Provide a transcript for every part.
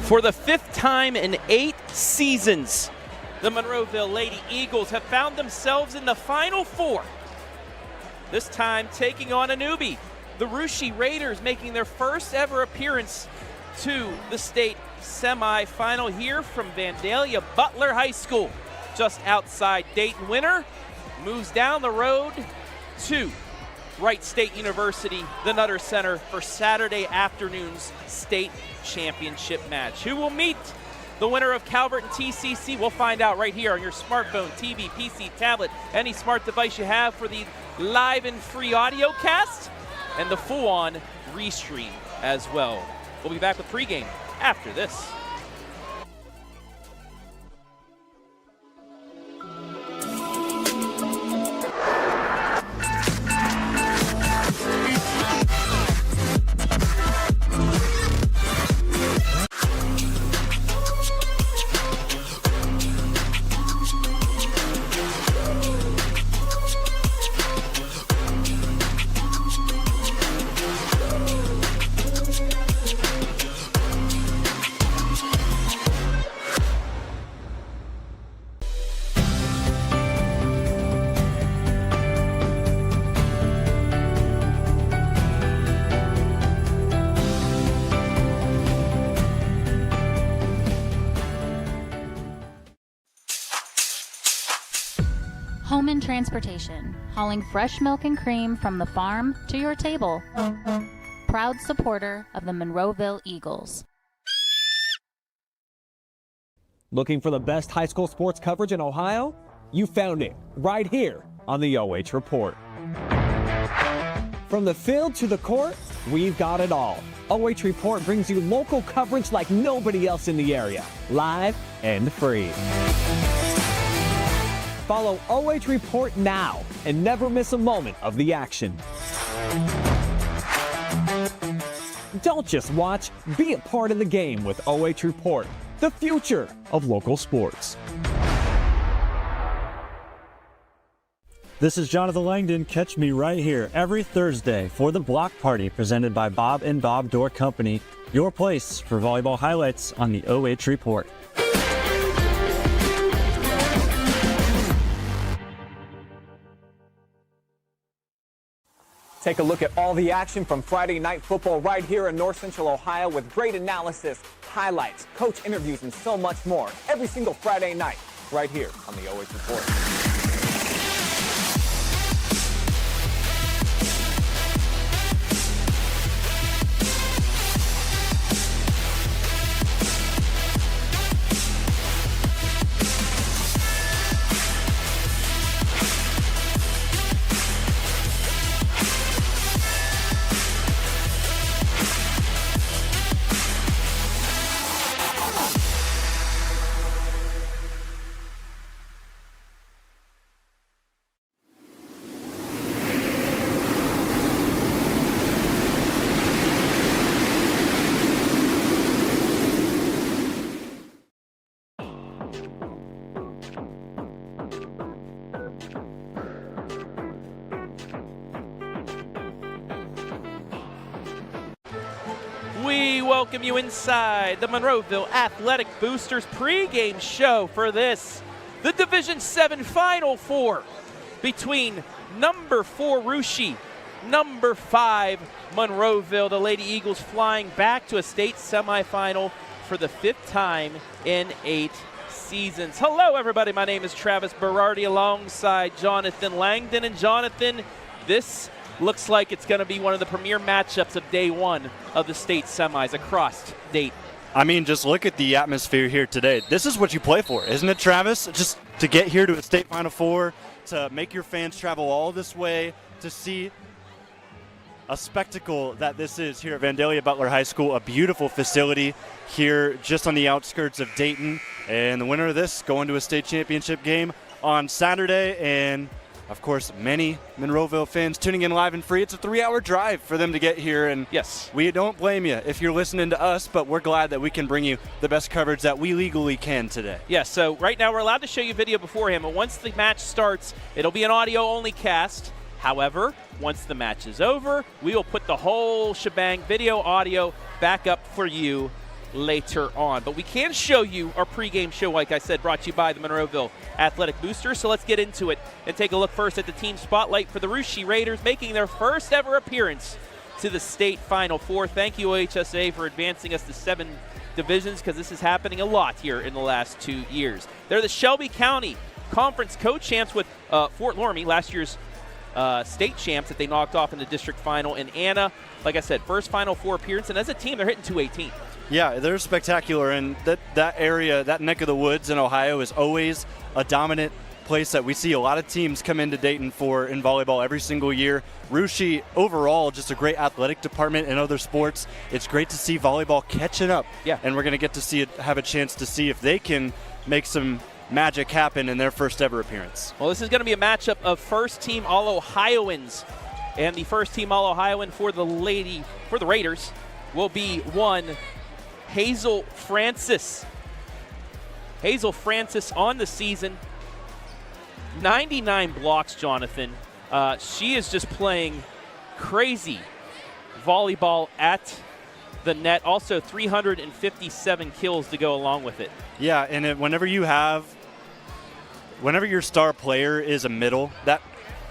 For the 5th time in 8 seasons, the Monroeville Lady Eagles have found themselves in the Final Four. This time taking on a newbie, the Roeder Raiders, making their first ever appearance to the state semifinal here from Vandalia Butler High School, just outside Dayton. Winner moves down the road to Wright State University, the Nutter Center, for Saturday afternoon's state championship match. Who will meet the winner of Calvert and TCC? We'll find out right here on your smartphone, TV, PC, tablet, any smart device you have for the live and free audio cast and the full-on restream as well. We'll be back with pregame after this. Home and Transportation, hauling fresh milk and cream from the farm to your table. Proud supporter of the Monroeville Eagles. Looking for the best high school sports coverage in Ohio? You found it right here on the OH Report. From the field to the court, we've got it all. OH Report brings you local coverage like nobody else in the area, live and free. Follow OH Report now and never miss a moment of the action. Don't just watch, be a part of the game with OH Report, the future of local sports. This is Jonathan Langdon. Catch me right here every Thursday for the Block Party presented by Bob and Bob Door Company, your place for volleyball highlights on the OH Report. Take a look at all the action from Friday Night Football right here in North Central Ohio with great analysis, highlights, coach interviews, and so much more every single Friday night right here on the OH Report. We welcome you inside the Monroeville Athletic Boosters pregame show for this, the Division VII Final Four between number 4 Roeder, number 5 Monroeville. The Lady Eagles flying back to a state semifinal for the 5th time in 8 seasons. Hello, everybody. My name is Travis Berardi alongside Jonathan Langdon. And Jonathan, this looks like it's going to be one of the premier matchups of day one of the state semis across Dayton. I mean, just look at the atmosphere here today. This is what you play for, isn't it, Travis? Just to get here to a state Final Four, to make your fans travel all this way, to see a spectacle that this is here at Vandalia Butler High School, a beautiful facility here just on the outskirts of Dayton. And the winner of this going to a state championship game on Saturday. And of course, many Monroeville fans tuning in live and free. It's a 3-hour drive for them to get here, and yes, we don't blame you if you're listening to us, but we're glad that we can bring you the best coverage that we legally can today. Yes, so right now we're allowed to show you video beforehand, but once the match starts, it'll be an audio-only cast. However, once the match is over, we will put the whole shebang, video, audio, back up for you later on. But we can show you our pregame show, like I said, brought to you by the Monroeville Athletic Boosters. So let's get into it and take a look first at the team spotlight for the Russia Raiders, making their first ever appearance to the state Final Four. Thank you, OHSA, for advancing us to 7 divisions, because this is happening a lot here in the last 2 years. They're the Shelby County Conference co-champs with Fort Loramie, last year's state champs that they knocked off in the district final. And Anna, like I said, first Final Four appearance, and as a team, they're hitting 218. Yeah, they're spectacular, and that area, that neck of the woods in Ohio is always a dominant place that we see a lot of teams come into Dayton for in volleyball every single year. Russia overall, just a great athletic department in other sports. It's great to see volleyball catching up. Yeah. And we're going to get to see it, have a chance to see if they can make some magic happen in their first ever appearance. Well, this is going to be a matchup of first team All-Ohioans, and the first team All-Ohioan for the Raiders will be one Hazel Francis. Hazel Francis on the season, 99 blocks, Jonathan. She is just playing crazy volleyball at the net. Also 357 kills to go along with it. Yeah, and whenever your star player is a middle, that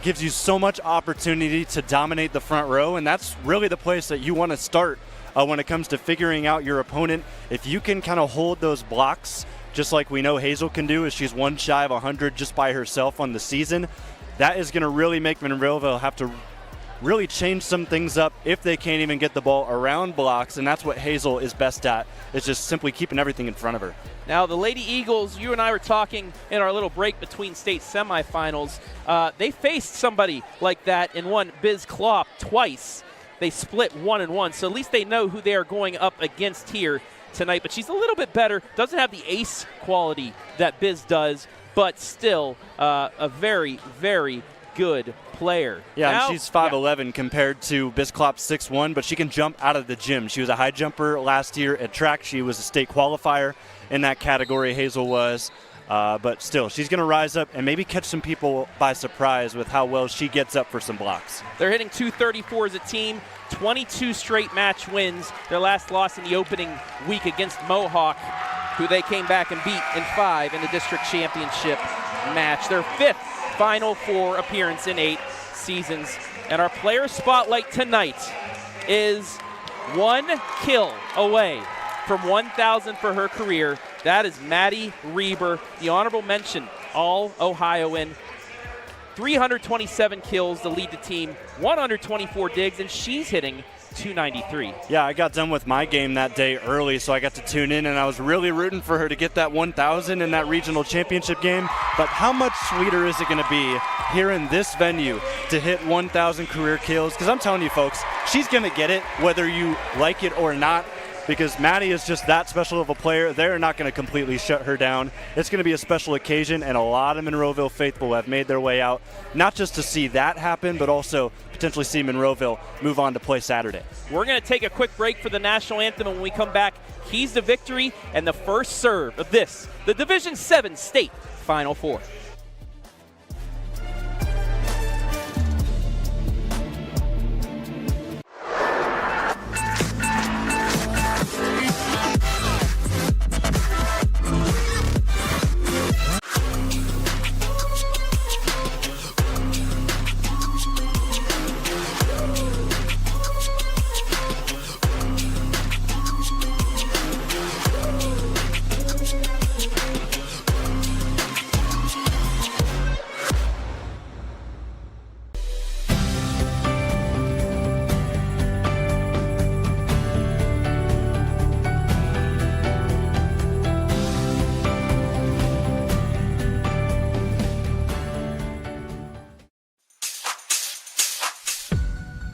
gives you so much opportunity to dominate the front row, and that's really the place that you want to start when it comes to figuring out your opponent. If you can kind of hold those blocks, just like we know Hazel can do, as she's one shy of 100 just by herself on the season, that is going to really make Monroeville have to really change some things up if they can't even get the ball around blocks, and that's what Hazel is best at, is just simply keeping everything in front of her. Now, the Lady Eagles, you and I were talking in our little break between state semifinals. They faced somebody like that and won Biz Klopp twice. They split 1-1, so at least they know who they are going up against here tonight. But she's a little bit better, doesn't have the ace quality that Biz does, but still a very, very good player. Yeah, now, and she's 5'11" compared to Biz Klopp's 6'1", but she can jump out of the gym. She was a high jumper last year at track. She was a state qualifier in that category, Hazel was. But still, she's going to rise up and maybe catch some people by surprise with how well she gets up for some blocks. They're hitting 234 as a team, 22 straight match wins. Their last loss in the opening week against Mohawk, who they came back and beat in 5 in the district championship match. Their 5th Final Four appearance in 8 seasons. And our player spotlight tonight is 1 kill away from 1,000 for her career. That is Madison Reiber, the honorable mention All-Ohioan. 327 kills to lead the team, 124 digs, and she's hitting 293. Yeah, I got done with my game that day early, so I got to tune in, and I was really rooting for her to get that 1,000 in that regional championship game. But how much sweeter is it going to be here in this venue to hit 1,000 career kills? Because I'm telling you, folks, she's going to get it whether you like it or not, because Maddie is just that special of a player. They're not going to completely shut her down. It's going to be a special occasion, and a lot of Monroeville faithful have made their way out, not just to see that happen, but also potentially see Monroeville move on to play Saturday. We're going to take a quick break for the national anthem, and when we come back, keys to victory and the first serve of this, the Division VII State Final Four.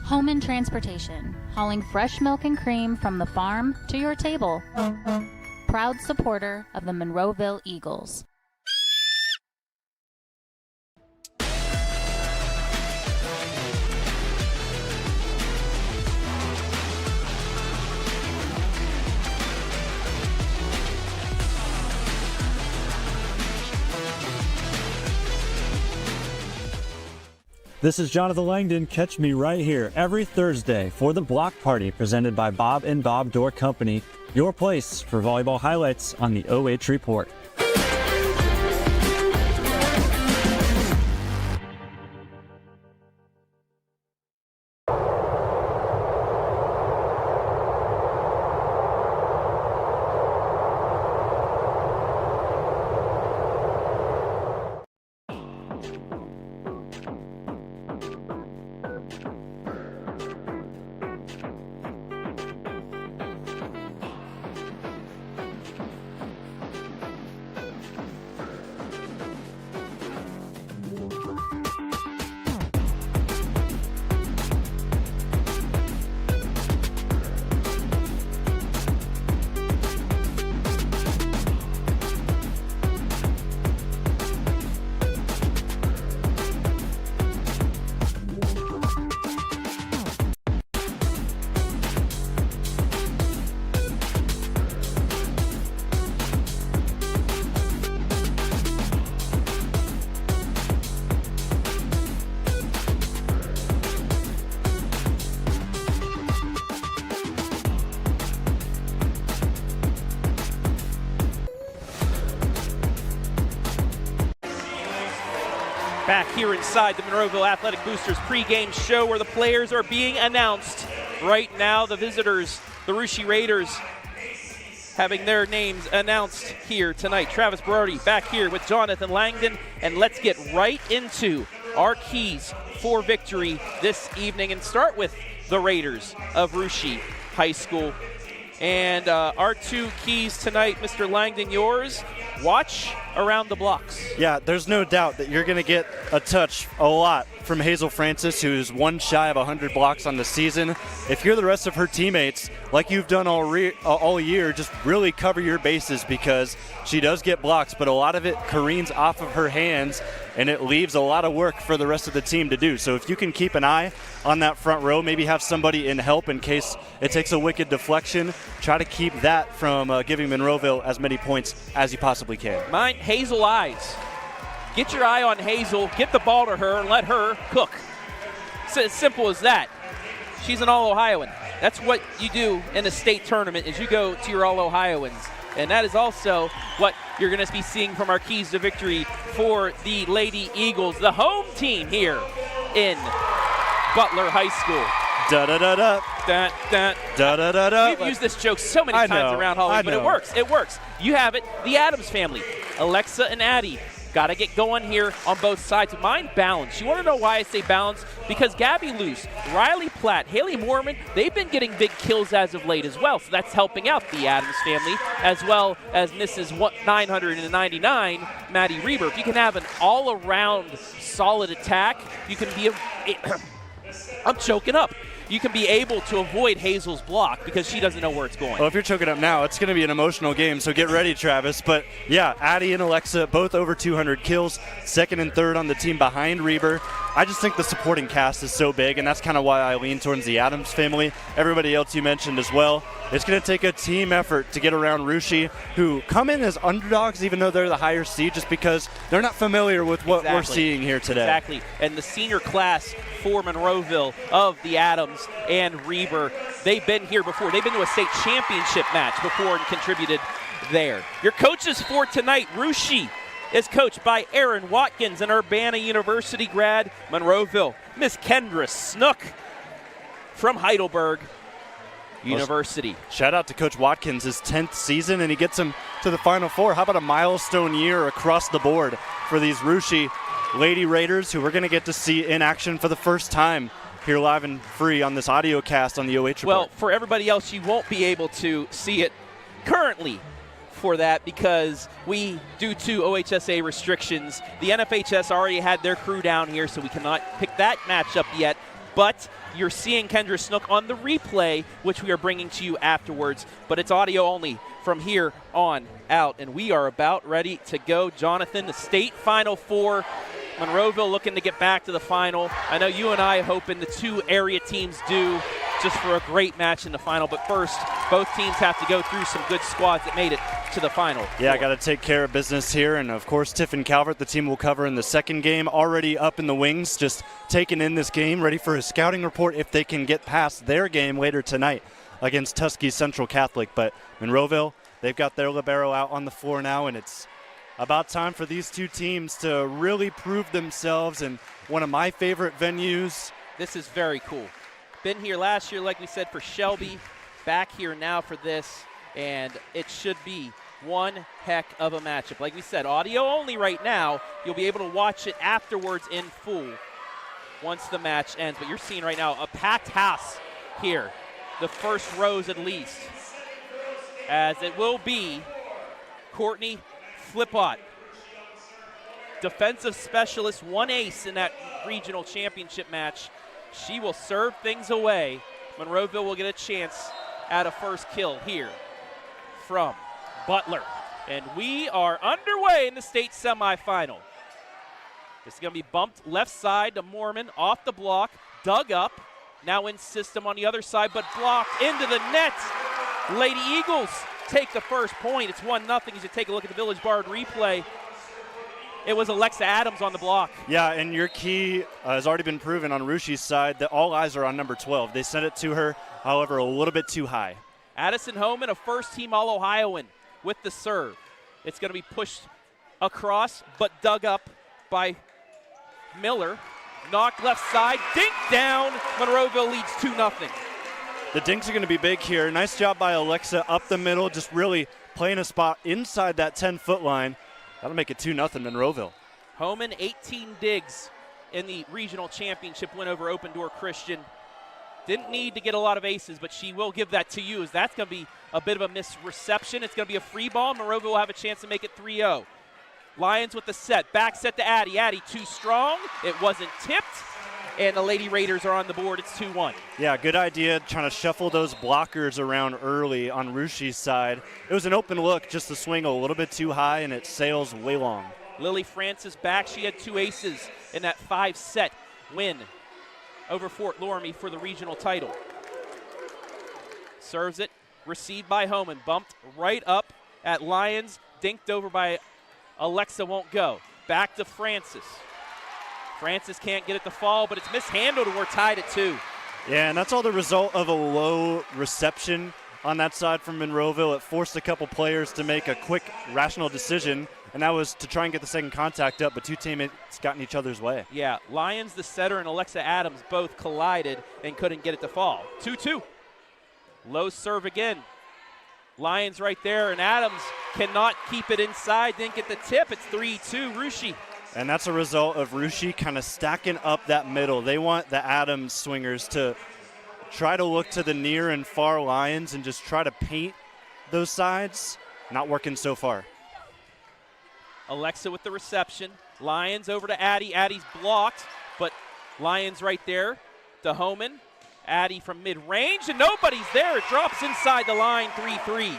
Home and Transportation, hauling fresh milk and cream from the farm to your table. Proud supporter of the Monroeville Eagles. This is Jonathan Langdon. Catch me right here every Thursday for the Block Party presented by Bob and Bob Door Company, your place for volleyball highlights on the OH Report. Back here inside the Monroeville Athletic Boosters pregame show where the players are being announced. Right now, the visitors, the Russia Raiders, having their names announced here tonight. Travis Berardi back here with Jonathan Langdon, and let's get right into our keys for victory this evening and start with the Raiders of Russia High School. And our two keys tonight, Mr. Langdon, yours, watch around the blocks. Yeah, there's no doubt that you're going to get a touch a lot from Hazel Francis, who's one shy of 100 blocks on the season. If you're the rest of her teammates, like you've done all year, just really cover your bases because she does get blocks, but a lot of it careens off of her hands, and it leaves a lot of work for the rest of the team to do. So if you can keep an eye on that front row, maybe have somebody in help in case it takes a wicked deflection, try to keep that from giving Monroeville as many points as you possibly can. Mind Hazel eyes. Get your eye on Hazel, get the ball to her, and let her cook. It's as simple as that. She's an All-Ohioan. That's what you do in a state tournament is you go to your All-Ohioans. And that is also what you're going to be seeing from our keys to victory for the Lady Eagles, the home team here in Butler High School. Da-da-da-da. Da-da-da-da. We've used this joke so many times around Hollywood, but it works. It works. You have it. The Adams family, Alexa and Addie. Got to get going here on both sides. Mind balance. You want to know why I say balance? Because Gabby Luce, Riley Platt, Haley Moorman, they've been getting big kills as of late as well. So that's helping out the Adams family, as well as Mrs. 999, Maddie Reiber. If you can have an all-around solid attack, you can be I'm choking up. You can be able to avoid Hazel's block because she doesn't know where it's going. Well, if you're choking up now, it's going to be an emotional game, so get ready, Travis. But, yeah, Addie and Alexa, both over 200 kills, second and third on the team behind Reiber. I just think the supporting cast is so big, and that's kind of why I lean towards the Adams family. Everybody else you mentioned as well. It's going to take a team effort to get around Russia, who come in as underdogs even though they're the higher seed just because they're not familiar with what we're seeing here today. Exactly. And the senior class for Monroeville of the Adams and Reiber, they've been here before. They've been to a state championship match before and contributed there. Your coaches for tonight, Russia is coached by Aaron Watkins, an Urbana University grad. Monroeville, Miss Kendra Snook from Heidelberg University. Shout out to Coach Watkins, his 10th season, and he gets him to the Final Four. How about a milestone year across the board for these Russia Lady Raiders, who we're going to get to see in action for the first time here live and free on this audio cast on the OH Report. Well, for everybody else, you won't be able to see it currently for that because due to OHSA restrictions, the NFHS already had their crew down here, so we cannot pick that matchup yet. But you're seeing Kendra Snook on the replay, which we are bringing to you afterwards. But it's audio only from here on out. And we are about ready to go. Jonathan, the state Final Four. Monroeville looking to get back to the final. I know you and I hoping the two area teams do just for a great match in the final. But first, both teams have to go through some good squads that made it to the final. Yeah, I got to take care of business here. And, of course, Tiffin Calvert, the team will cover in the second game, already up in the wings, just taking in this game, ready for a scouting report if they can get past their game later tonight against Tuskegee Central Catholic. But Monroeville, they've got their libero out on the floor now, and it's about time for these two teams to really prove themselves in one of my favorite venues. This is very cool. Been here last year, like we said, for Shelby. Back here now for this, and it should be one heck of a matchup. Like we said, audio only right now. You'll be able to watch it afterwards in full once the match ends. But you're seeing right now a packed house here, the first rows at least, as it will be Courtney Flipot, defensive specialist, one ace in that regional championship match. She will serve things away. Monroeville will get a chance at a first kill here from Butler. And we are underway in the state semifinal. This is going to be bumped left side to Mormon, off the block, dug up, now in system on the other side, but blocked into the net. Lady Eagles take the first point. It's 1-0 as you take a look at the Village Bard replay. It was Alexa Adams on the block. Yeah, and your key has already been proven on Rushi's side that all eyes are on number 12. They sent it to her, however, a little bit too high. Addison Homan, a first-team All-Ohioan with the serve. It's going to be pushed across, but dug up by Miller. Knocked left side, dink down. Monroeville leads 2-0. The dinks are going to be big here. Nice job by Alexa up the middle, just really playing a spot inside that 10-foot line. That'll make it 2-0 Monroeville. Homan, 18 digs in the regional championship win over Open Door Christian. Didn't need to get a lot of aces, but she will give that to you, as that's going to be a bit of a misreception. It's going to be a free ball. Monroeville will have a chance to make it 3-0. Lions with the set. Back set to Addie. Addie too strong. It wasn't tipped. And the Lady Raiders are on the board. It's 2-1. Yeah, good idea trying to shuffle those blockers around early on Rushi's side. It was an open look, just the swing a little bit too high, and it sails way long. Lily Francis back. She had 2 aces in that 5-set win over Fort Loramie for the regional title. Serves it. Received by Homan. Bumped right up at Lions. Dinked over by Alexa, won't go. Back to Francis. Francis can't get it to fall, but it's mishandled, and we're tied at 2. Yeah, and that's all the result of a low reception on that side from Monroeville. It forced a couple players to make a quick, rational decision, and that was to try and get the second contact up, but two teammates got in each other's way. Yeah, Lions, the setter, and Alexa Adams both collided and couldn't get it to fall. 2-2. Low serve again. Lions right there, and Adams cannot keep it inside, didn't get the tip. It's 3-2, Rushi. And that's a result of Rushi kind of stacking up that middle. They want the Adams swingers to try to look to the near and far Lions and just try to paint those sides. Not working so far. Alexa with the reception. Lions over to Addie. Addie's blocked, but Lions right there to Homan. Addie from mid-range, and nobody's there. It drops inside the line, 3-3.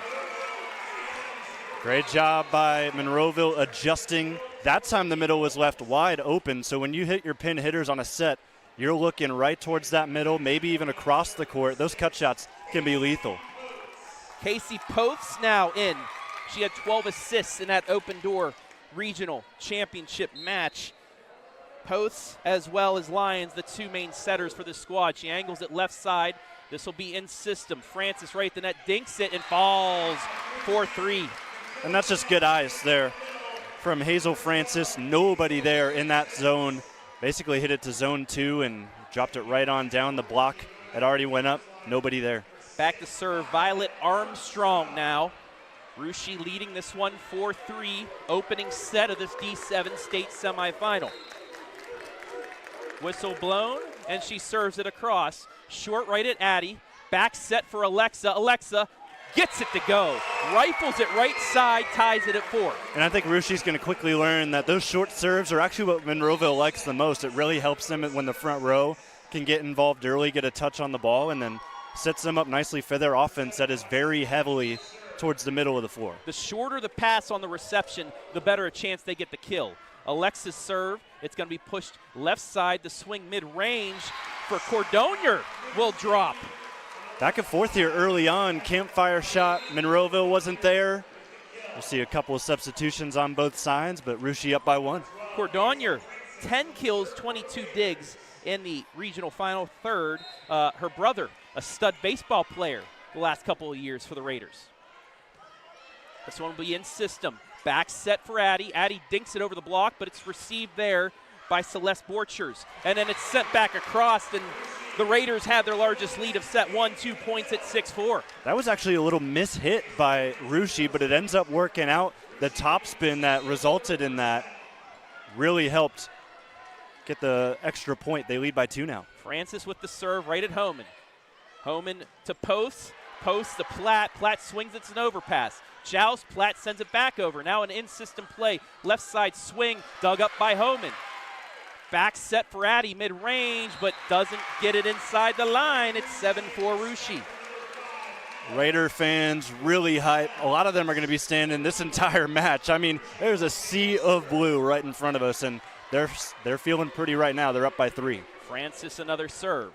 Great job by Monroeville adjusting. That time the middle was left wide open, so when you hit your pin hitters on a set, you're looking right towards that middle, maybe even across the court. Those cut shots can be lethal. Casey Poth's now in. She had 12 assists in that Open Door Regional Championship match. Poth's as well as Lions, the two main setters for the squad. She angles it left side. This will be in system. Francis right at the net, dinks it and falls 4-3. And that's just good eyes there from Hazel Francis. Nobody there in that zone. Basically hit it to zone 2 and dropped it right on down the block. It already went up. Nobody there. Back to serve, Violet Armstrong now. Rushi leading this one 4-3, opening set of this D7 state semifinal. Whistle blown, and she serves it across. Short right at Addie. Back set for Alexa. Alexa gets it to go. Rifles it right side, ties it at 4. And I think Rushi's going to quickly learn that those short serves are actually what Monroeville likes the most. It really helps them when the front row can get involved early, get a touch on the ball, and then sets them up nicely for their offense that is very heavily towards the middle of the floor. The shorter the pass on the reception, the better a chance they get the kill. Alexa's serve, it's going to be pushed left side. The swing mid-range for Cordonier will drop. Back and forth here early on. Campfire shot. Monroeville wasn't there. We'll see a couple of substitutions on both sides, but Russia up by 1. Cordonier, 10 kills, 22 digs in the regional final. Third, her brother, a stud baseball player the last couple of years for the Raiders. This one will be in system. Back set for Addie. Addie dinks it over the block, but it's received there by Celeste Borchers. And then it's sent back across, and the Raiders had their largest lead of set 1, 2 points at 6-4. That was actually a little mishit by Russia, but it ends up working out. The topspin that resulted in that really helped get the extra point. They lead by 2 now. Francis with the serve right at Homan. Homan to Post. Post to Platt. Platt swings, it's an overpass. Joust, Platt sends it back over. Now an in-system play. Left side swing, dug up by Homan. Back set for Addie, mid-range, but doesn't get it inside the line. It's 7-4 Russia. Raider fans really hype. A lot of them are going to be standing this entire match. I mean, there's a sea of blue right in front of us, and they're feeling pretty right now. They're up by 3. Francis another serve.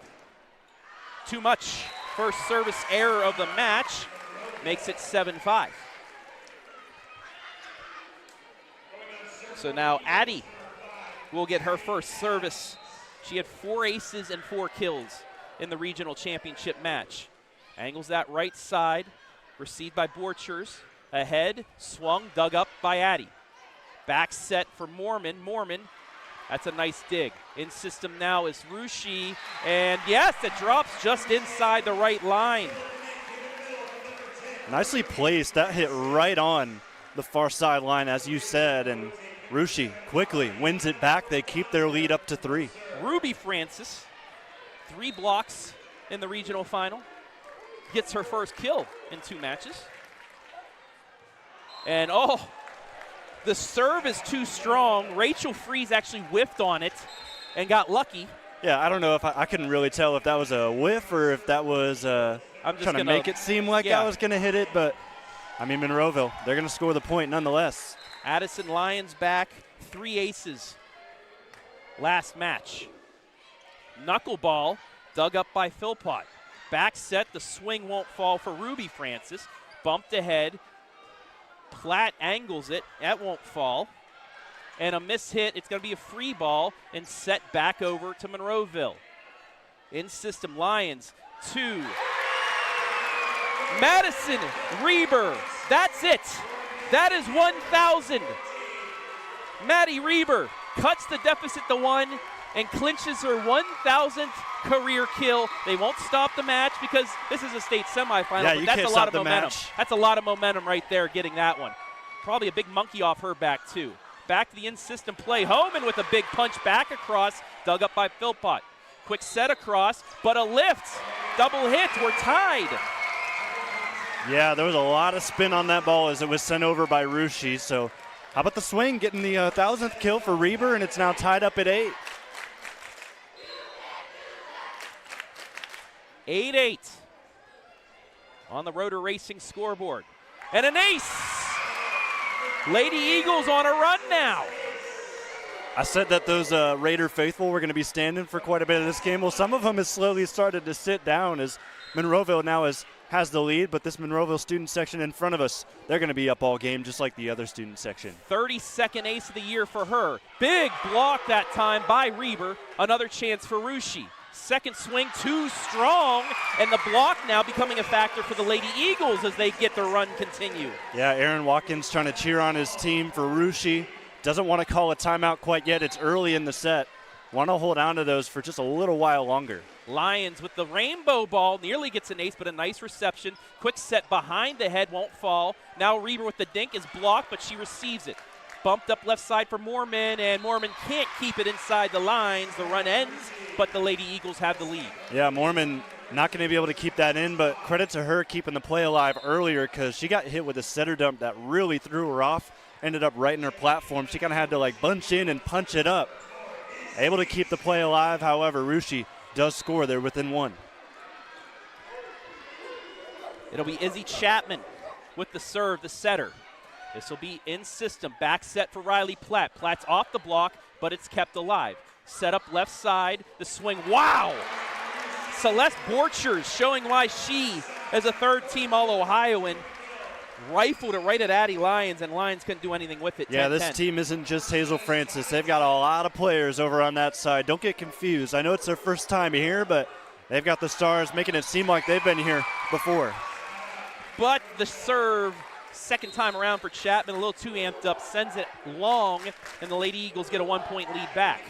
Too much. First service error of the match makes it 7-5. So now Addie will get her first service. She had 4 aces and 4 kills in the regional championship match. Angles that right side, received by Borchers. Ahead, swung, dug up by Addie. Back set for Mormon. Mormon, that's a nice dig. In system now is Russia, and yes, it drops just inside the right line. Nicely placed. That hit right on the far sideline, as you said, and Russia quickly wins it back. They keep their lead up to 3. Ruby Francis, 3 blocks in the regional final. Gets her first kill in 2 matches. And the serve is too strong. Rachel Freeze actually whiffed on it and got lucky. Yeah, I don't know if I couldn't really tell if that was a whiff or if that was I'm just trying to make it seem like I was going to hit it. But, I mean, Monroeville, they're going to score the point nonetheless. Addison Lyons back, 3 aces last match. Knuckleball dug up by Philpott. Back set, the swing won't fall for Ruby Francis. Bumped ahead. Platt angles it. That won't fall. And a miss hit. It's going to be a free ball and set back over to Monroeville. In system, Lions 2. Madison Reiber. That's it. That is 1,000. Maddie Reiber cuts the deficit to 1 and clinches her 1,000th career kill. They won't stop the match because this is a state semifinal. Yeah, but you that's can't a lot stop of the momentum. match. That's a lot of momentum right there, getting that one. Probably a big monkey off her back too. Back to the in-system play. Homan with a big punch back across, dug up by Philpott. Quick set across, but a lift. Double hit. We're tied. Yeah, there was a lot of spin on that ball as it was sent over by Russia. So how about the swing, getting the 1,000th kill for Reiber, and it's now tied up at 8. 8-8 on the Roeder Racing scoreboard. And an ace. Lady Eagles on a run now. I said that those Raider faithful were going to be standing for quite a bit of this game. Well, some of them has slowly started to sit down as Monroeville now has the lead, but this Monroeville student section in front of us, they're going to be up all game just like the other student section. 32nd ace of the year for her. Big block that time by Reiber. Another chance for Russia. Second swing too strong, and the block now becoming a factor for the Lady Eagles as they get their run continue. Yeah, Aaron Watkins trying to cheer on his team for Russia. Doesn't want to call a timeout quite yet. It's early in the set. Want to hold on to those for just a little while longer. Lions with the rainbow ball, nearly gets an ace, but a nice reception. Quick set behind the head, won't fall. Now Reiber with the dink is blocked, but she receives it. Bumped up left side for Mormon, and Mormon can't keep it inside the lines. The run ends, but the Lady Eagles have the lead. Yeah, Mormon not going to be able to keep that in, but credit to her keeping the play alive earlier because she got hit with a setter dump that really threw her off. Ended up right in her platform. She kind of had to bunch in and punch it up. Able to keep the play alive, however, Russia does score. They're within 1. It'll be Izzy Chapman with the serve, the setter. This will be in system. Back set for Riley Platt. Platt's off the block, but it's kept alive. Set up left side. The swing. Wow! Celeste Borchers showing why she, as a third-team All-Ohioan, rifled it right at Addie Lyons, and Lyons couldn't do anything with it. Yeah, 10-10. this team isn't just Hazel Francis. They've got a lot of players over on that side. Don't get confused. I know it's their first time here, but they've got the stars making it seem like they've been here before. But the serve, second time around for Chapman, a little too amped up, sends it long, and the Lady Eagles get a 1-point lead back.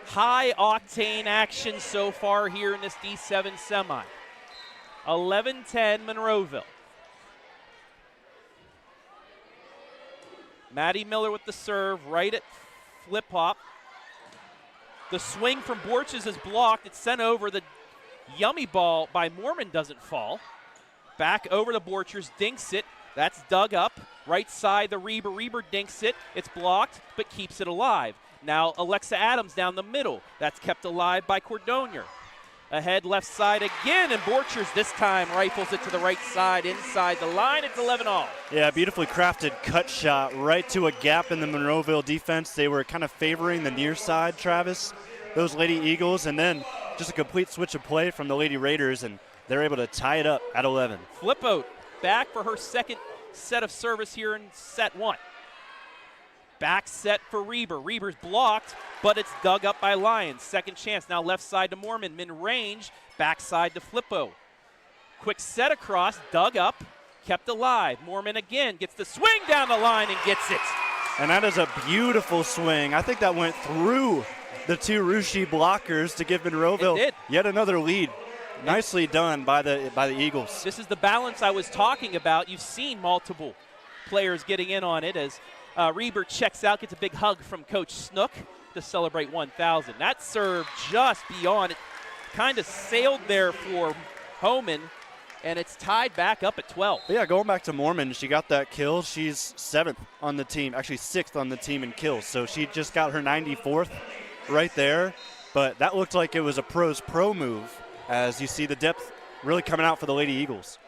High octane action so far here in this D7 semi. 11-10 Monroeville. Maddie Miller with the serve, right at flip hop. The swing from Borches is blocked. It's sent over. The yummy ball by Mormon doesn't fall. Back over to Borchers, dinks it. That's dug up. Right side, the Reiber. Reiber dinks it. It's blocked, but keeps it alive. Now Alexa Adams down the middle. That's kept alive by Cordonier. Ahead left side again, and Borchers this time rifles it to the right side inside the line. It's 11-all. Yeah, beautifully crafted cut shot right to a gap in the Monroeville defense. They were kind of favoring the near side, Travis, those Lady Eagles, and then just a complete switch of play from the Lady Raiders, and they're able to tie it up at 11. Flippo back for her second set of service here in set one. Back set for Reiber. Reiber's blocked, but it's dug up by Lyons. Second chance, now left side to Mormon. Mid-range, backside to Flippo. Quick set across, dug up, kept alive. Mormon again gets the swing down the line and gets it. And that is a beautiful swing. I think that went through the two Russia blockers to give Monroeville yet another lead. Nicely done by the Eagles. This is the balance I was talking about. You've seen multiple players getting in on it as Reiber checks out, gets a big hug from Coach Snook to celebrate 1,000. That serve just beyond. It kind of sailed there for Homan, and it's tied back up at 12. But yeah, going back to Mormon, she got that kill. She's 7th on the team, actually 6th on the team in kills. So she just got her 94th right there. But that looked like it was a pro's pro move, as you see the depth really coming out for the Lady Eagles.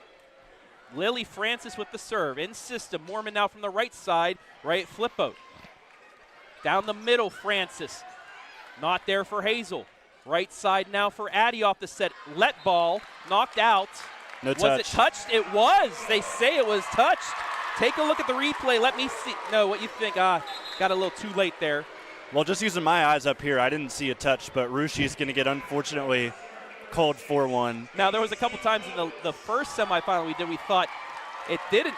Lily Francis with the serve. In system, Mormon now from the right side, right Flippo. Down the middle, Francis. Not there for Hazel. Right side now for Addie off the set. Let ball, knocked out. No touch. Was it touched? It was. They say it was touched. Take a look at the replay. Let me see. No, what you think? Got a little too late there. Well, just using my eyes up here, I didn't see a touch, but Rushia's going to get, unfortunately, called 4-1. Now, there was a couple times in the first semifinal we thought it didn't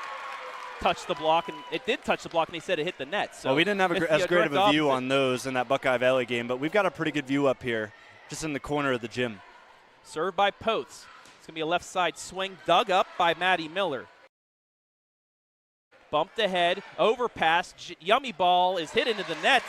touch the block, and it did touch the block, and they said it hit the net. So well, we didn't have as great of a view on those in that Buckeye Valley game, but we've got a pretty good view up here, just in the corner of the gym. Served by Potes. It's going to be a left side swing, dug up by Maddie Miller. Bumped ahead, overpass, yummy ball is hit into the net,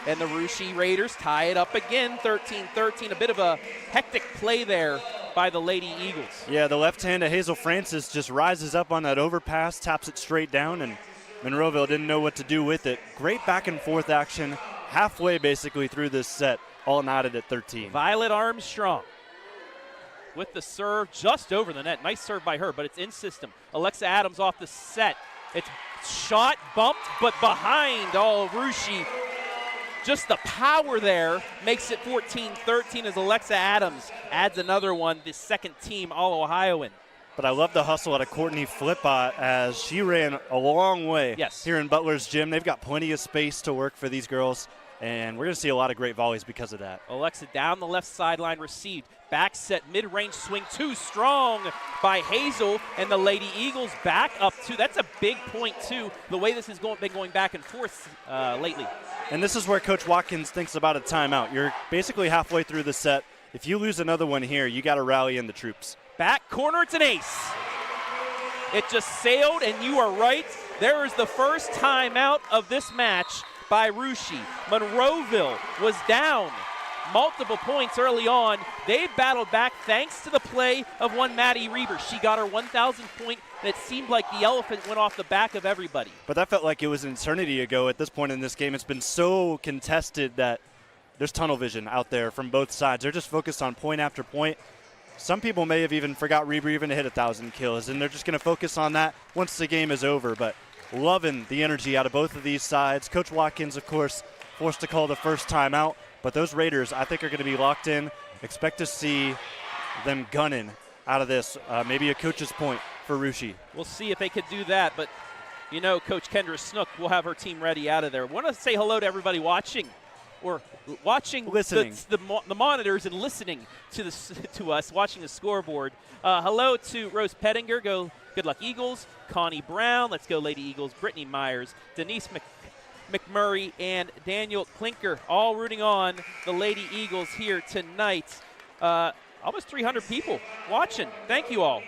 and the Russia Raiders tie it up again, 13-13. A bit of a hectic play there by the Lady Eagles. Yeah, the left hand of Hazel Francis just rises up on that overpass, taps it straight down, and Monroeville didn't know what to do with it. Great back and forth action, halfway basically through this set, all knotted at 13. Violet Armstrong with the serve just over the net. Nice serve by her, but it's in system. Alexa Adams off the set. It's shot, bumped, but behind all Russia. Just the power there makes it 14-13 as Alexa Adams adds another one, the second team All-Ohioan. But I love the hustle out of Courtney Flipot as she ran a long way here in Butler's gym. They've got plenty of space to work for these girls, and we're going to see a lot of great volleys because of that. Alexa down the left sideline received. Back set, mid-range swing, too strong by Hazel, and the Lady Eagles back up two. That's a big point, too, the way this has been going back and forth lately. And this is where Coach Watkins thinks about a timeout. You're basically halfway through the set. If you lose another one here, you got to rally in the troops. Back corner, it's an ace. It just sailed, and you are right. There is the first timeout of this match by Russia. Monroeville was down multiple points early on. They battled back thanks to the play of one Maddie Reiber. She got her 1,000th point, and it seemed like the elephant went off the back of everybody. But that felt like it was an eternity ago at this point in this game. It's been so contested that there's tunnel vision out there from both sides. They're just focused on point after point. Some people may have even forgot Reiber even to hit 1,000 kills, and they're just going to focus on that once the game is over. But loving the energy out of both of these sides. Coach Watkins, of course, forced to call the first timeout. But those Raiders, I think, are going to be locked in expect to see them gunning out of this. Maybe a coach's point for Russia. We'll see if they could do that, but you know Coach Kendra Snook will have her team ready out of there. Want to say hello to everybody watching, or listening. the monitors and listening to us, watching the scoreboard. Hello to Rose Pettinger. Good luck Eagles. Connie Brown. Let's go Lady Eagles. Brittany Myers. Denise McMurray and Daniel Klinker all rooting on the Lady Eagles here tonight. Almost 300 people watching. Thank you all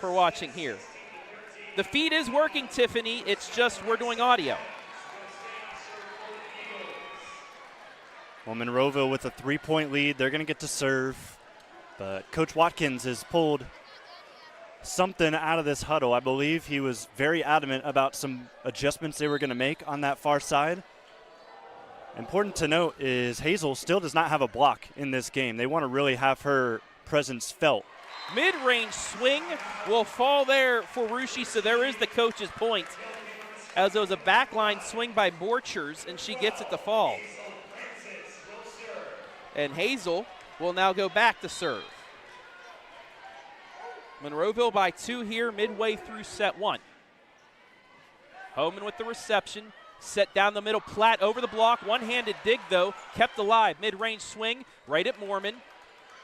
for watching here. The feed is working, Tiffany. It's just we're doing audio. Well, Monroeville with a 3-point lead. They're going to get to serve. But Coach Watkins has pulled something out of this huddle. I believe he was very adamant about some adjustments they were going to make on that far side. Important to note is Hazel still does not have a block in this game. They want to really have her presence felt. Mid-range swing will fall there for Russia, so there is the coach's point. As it was a backline swing by Borchers, and she gets it to fall. And Hazel will now go back to serve. Monroeville by 2 here midway through set 1. Homan with the reception. Set down the middle, Platt over the block. One-handed dig, though, kept alive. Mid-range swing right at Mormon.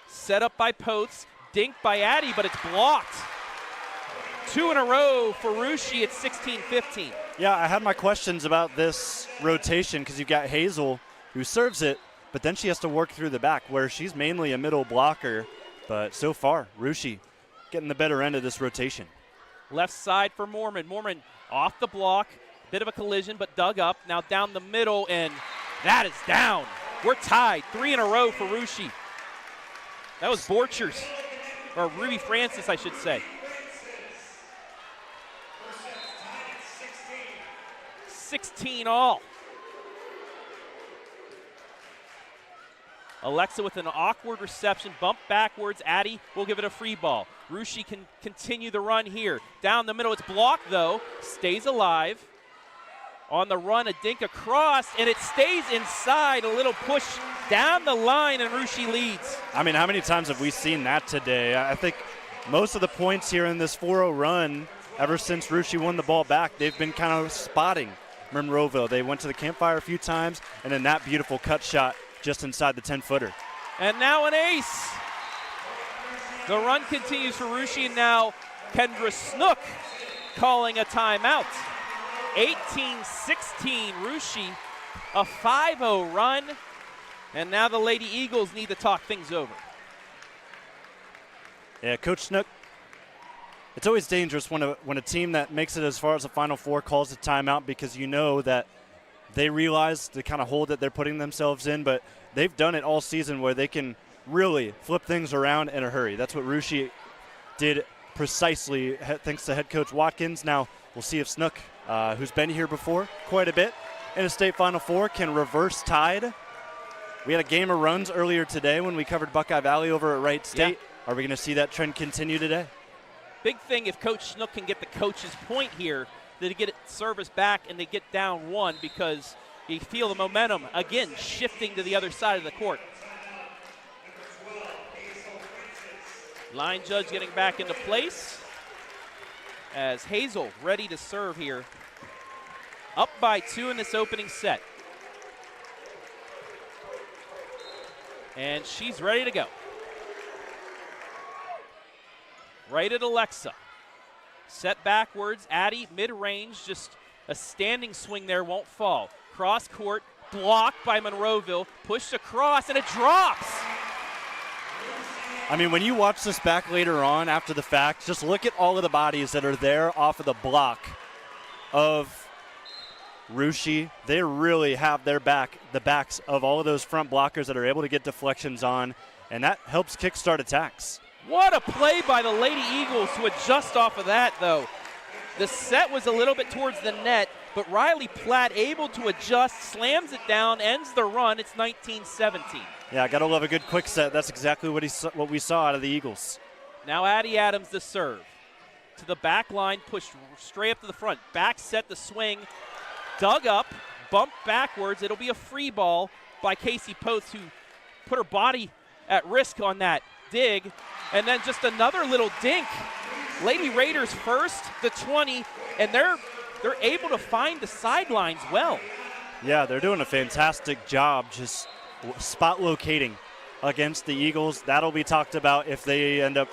Set up by Potes. Dinked by Addy, but it's blocked. 2 in a row for Russia at 16-15. Yeah, I had my questions about this rotation because you've got Hazel who serves it, but then she has to work through the back where she's mainly a middle blocker. But so far, Russia getting the better end of this rotation. Left side for Mormon. Mormon off the block. Bit of a collision, but dug up. Now down the middle, and that is down. We're tied. 3 in a row for Russia. That was Borchers, or Ruby Francis, I should say. 16 all. Alexa with an awkward reception, bump backwards. Addy will give it a free ball. Russia can continue the run here. Down the middle, it's blocked though. Stays alive. On the run, a dink across, and it stays inside. A little push down the line, and Russia leads. I mean, how many times have we seen that today? I think most of the points here in this 4-0 run, ever since Russia won the ball back, they've been kind of spotting Monroeville. They went to the campfire a few times, and then that beautiful cut shot just inside the 10-footer. And now an ace. The run continues for Russia, and now Kendra Snook calling a timeout. 18-16, Russia, a 5-0 run, and now the Lady Eagles need to talk things over. Yeah, Coach Snook, it's always dangerous when a team that makes it as far as the Final Four calls a timeout, because you know that they realize the kind of hole that they're putting themselves in, but they've done it all season where they can really flip things around in a hurry. That's what Russia did precisely thanks to head coach Watkins. Now we'll see if Snook, who's been here before quite a bit in a state Final Four, can reverse tide. We had a game of runs earlier today when we covered Buckeye Valley over at Wright State. Yeah. Are we going to see that trend continue today? Big thing if Coach Snook can get the coach's point here, to get it service back and they get down 1, because you feel the momentum again shifting to the other side of the court. Line judge getting back into place as Hazel ready to serve here. Up by 2 in this opening set. And she's ready to go. Right at Alexa. Set backwards, Addy mid-range, just a standing swing there, won't fall. Cross court, blocked by Monroeville, pushed across, and it drops. I mean, when you watch this back later on after the fact, just look at all of the bodies that are there off of the block of Russia. They really have their back, the backs of all of those front blockers that are able to get deflections on, and that helps kickstart attacks. What a play by the Lady Eagles to adjust off of that, though. The set was a little bit towards the net, but Riley Platt able to adjust, slams it down, ends the run. It's 19-17. Yeah, gotta love a good quick set. That's exactly what we saw out of the Eagles. Now Addie Adams to serve. To the back line, pushed straight up to the front. Back set the swing, dug up, bumped backwards. It'll be a free ball by Casey Post, who put her body at risk on that dig. And then just another little dink. Lady Raiders first, the 20, and they're able to find the sidelines well. Yeah, they're doing a fantastic job just spot locating against the Eagles. That'll be talked about if they end up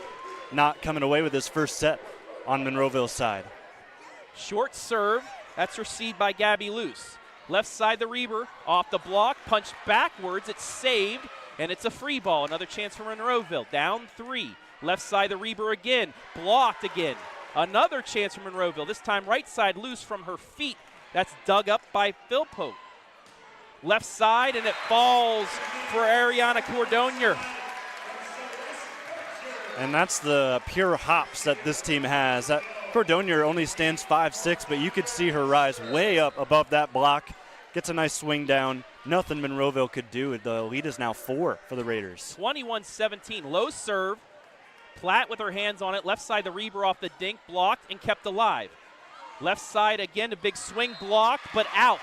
not coming away with this first set on Monroeville's side. Short serve, that's received by Gabby Luce. Left side the Reiber, off the block, punched backwards, it's saved, and it's a free ball. Another chance for Monroeville, down 3. Left side the Reiber again, blocked again. Another chance for Monroeville, this time right side loose from her feet. That's dug up by Philpote. Left side, and it falls for Ariana Cordonier. And that's the pure hops that this team has. That Cordonier only stands 5'6", but you could see her rise way up above that block. Gets a nice swing down. Nothing Monroeville could do. The lead is now 4 for the Raiders. 21-17, low serve. Platt with her hands on it. Left side the Reiber off the dink, blocked and kept alive. Left side again, a big swing block, but out.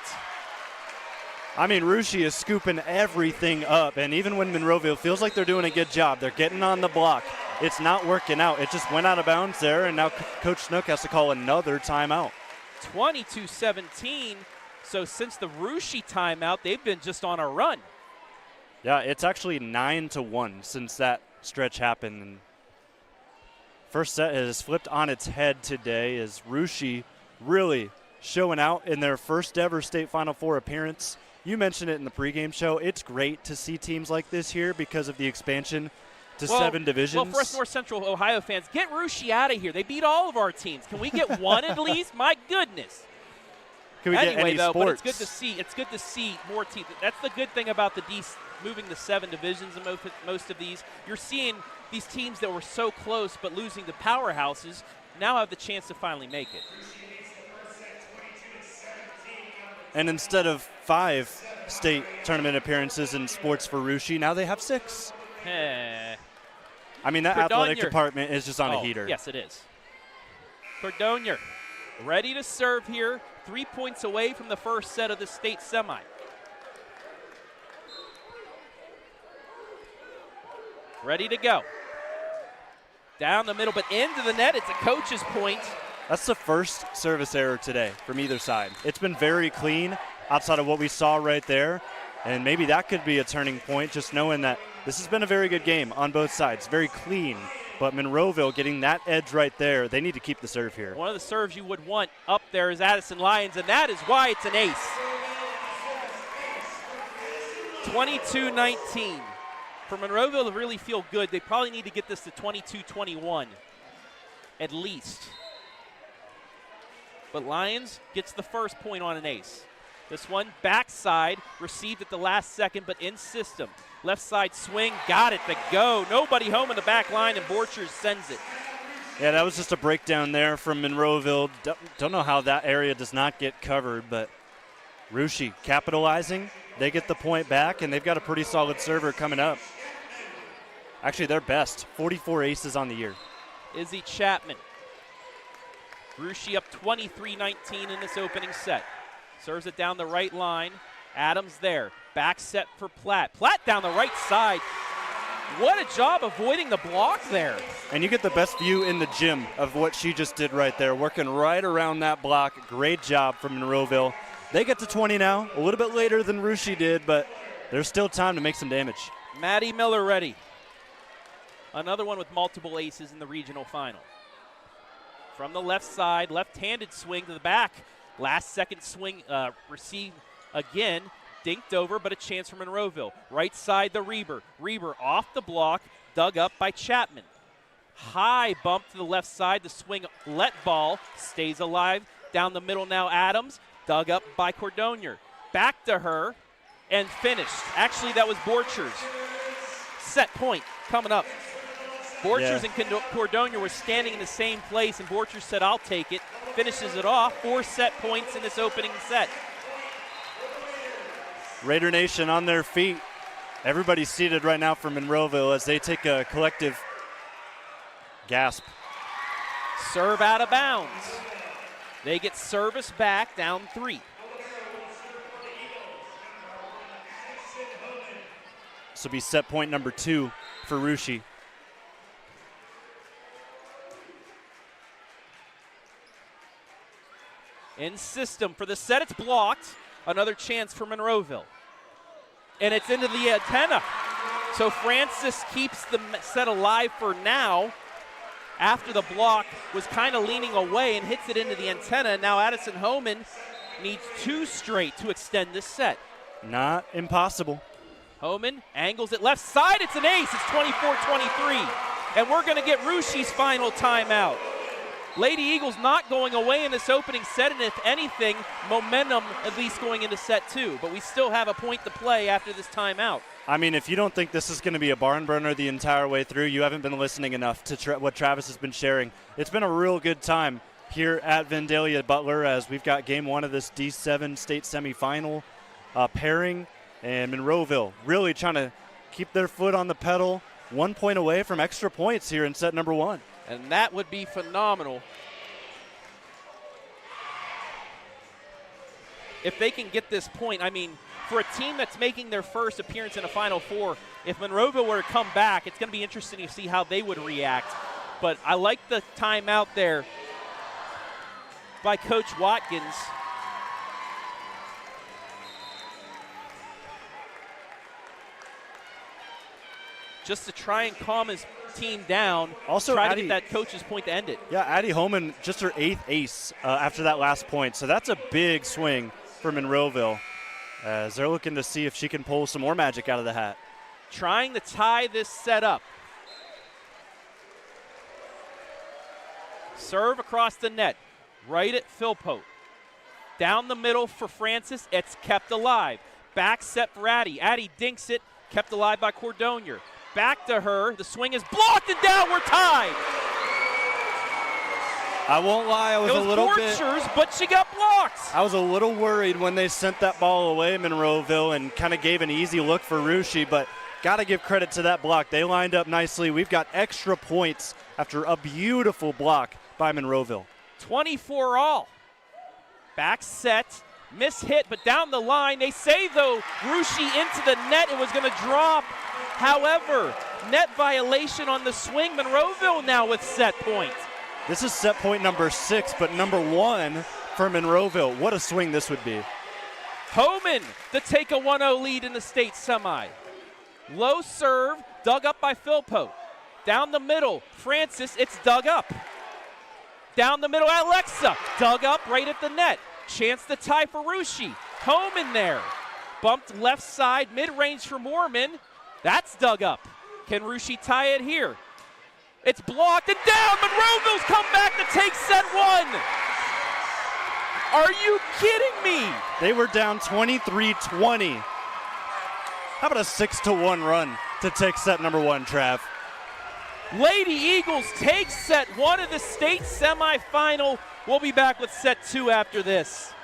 I mean, Russia is scooping everything up, and even when Monroeville feels like they're doing a good job, they're getting on the block. It's not working out. It just went out of bounds there, and now Coach Snook has to call another timeout. 22-17, so since the Russia timeout, they've been just on a run. Yeah, it's actually 9-1 since that stretch happened. And first set has flipped on its head today as Russia really showing out in their first ever state Final Four appearance. You mentioned it in the pregame show. It's great to see teams like this here because of the expansion to 7 divisions. Well, for us North Central Ohio fans, get Russia out of here. They beat all of our teams. Can we get one at least? My goodness. Can we get any though, sports? But it's good to see more teams. That's the good thing about the moving the 7 divisions in most of these. You're seeing these teams that were so close but losing the powerhouses now have the chance to finally make it. And instead of 5 state tournament appearances in sports for Russia, now they have 6. I mean, that athletic department is just on a heater. Yes, it is. Cordonier ready to serve here, 3 points away from the first set of the state semi. Ready to go. Down the middle, but into the net. It's a coach's point. That's the first service error today from either side. It's been very clean outside of what we saw right there, and maybe that could be a turning point, just knowing that this has been a very good game on both sides. Very clean, but Monroeville getting that edge right there. They need to keep the serve here. One of the serves you would want up there is Addison Lyons, and that is why it's an ace. 22-19. For Monroeville to really feel good, they probably need to get this to 22-21 at least. But Lyons gets the first point on an ace. This one backside, received at the last second, but in system. Left side swing, got it to go. Nobody home in the back line, and Borchers sends it. Yeah, that was just a breakdown there from Monroeville. Don't know how that area does not get covered, but Russia capitalizing. They get the point back, and they've got a pretty solid server coming up. Actually, their best, 44 aces on the year. Izzy Chapman. Russia up 23-19 in this opening set. Serves it down the right line. Adams there. Back set for Platt. Platt down the right side. What a job avoiding the block there. And you get the best view in the gym of what she just did right there, working right around that block. Great job from Monroeville. They get to 20 now, a little bit later than Russia did, but there's still time to make some damage. Maddie Miller ready. Another one with multiple aces in the regional final. From the left side, left-handed swing to the back. Last second swing, received again, dinked over, but a chance for Monroeville. Right side, the Reiber. Reiber off the block, dug up by Chapman. High bump to the left side, the swing let ball, stays alive. Down the middle now, Adams, dug up by Cordonier. Back to her, and finished. Actually, that was Borchers. Set point coming up. Borchers and Cordonier were standing in the same place, and Borchers said, I'll take it. Finishes it off. 4 set points in this opening set. Raider Nation on their feet. Everybody's seated right now for Monroeville as they take a collective gasp. Serve out of bounds. They get service back, down 3. This will be set point number 2 for Russia. In system for the set, it's blocked. Another chance for Monroeville. And it's into the antenna. So Francis keeps the set alive for now. After the block was kind of leaning away and hits it into the antenna. Now Addison Homan needs 2 straight to extend this set. Not impossible. Homan angles it left side. It's an ace. It's 24-23. And we're going to get Russia's final timeout. Lady Eagles not going away in this opening set, and if anything, momentum at least going into set 2. But we still have a point to play after this timeout. I mean, if you don't think this is going to be a barn burner the entire way through, you haven't been listening enough to what Travis has been sharing. It's been a real good time here at Vandalia Butler as we've got game 1 of this D7 state semifinal pairing, and Monroeville really trying to keep their foot on the pedal, 1 point away from extra points here in set number 1. And that would be phenomenal if they can get this point. I mean, for a team that's making their first appearance in a Final Four, if Monroeville were to come back, it's going to be interesting to see how they would react. But I like the timeout there by Coach Watkins. Just to try and calm his team down. Also, try to get that coach's point to end it. Yeah, Addie Homan, just her 8th ace after that last point. So that's a big swing for Monroeville as they're looking to see if she can pull some more magic out of the hat. Trying to tie this set up. Serve across the net. Right at Philpote. Down the middle for Francis. It's kept alive. Back set for Addie. Addie dinks it. Kept alive by Cordonier. Back to her. The swing is blocked and down. We're tied. I won't lie, I was a little bit. But she got blocked. I was a little worried when they sent that ball away, Monroeville, and kind of gave an easy look for Russia, but got to give credit to that block. They lined up nicely. We've got extra points after a beautiful block by Monroeville. 24 all. Back set. Miss hit, but down the line. They say, though, Russia into the net. It was going to drop. However, net violation on the swing. Monroeville now with set point. This is set point number 6, but number 1 for Monroeville. What a swing this would be. Homan to take a 1-0 lead in the state semi. Low serve, dug up by Philpote. Down the middle, Francis, it's dug up. Down the middle, Alexa, dug up right at the net. Chance to tie for Russia. Homan there. Bumped left side, mid-range for Moorman. That's dug up. Can Russia tie it here? It's blocked and down. Monroeville's come back to take set 1. Are you kidding me? They were down 23-20. How about a 6-1 run to take set number 1, Trav? Lady Eagles take set 1 of the state semifinal. We'll be back with set 2 after this.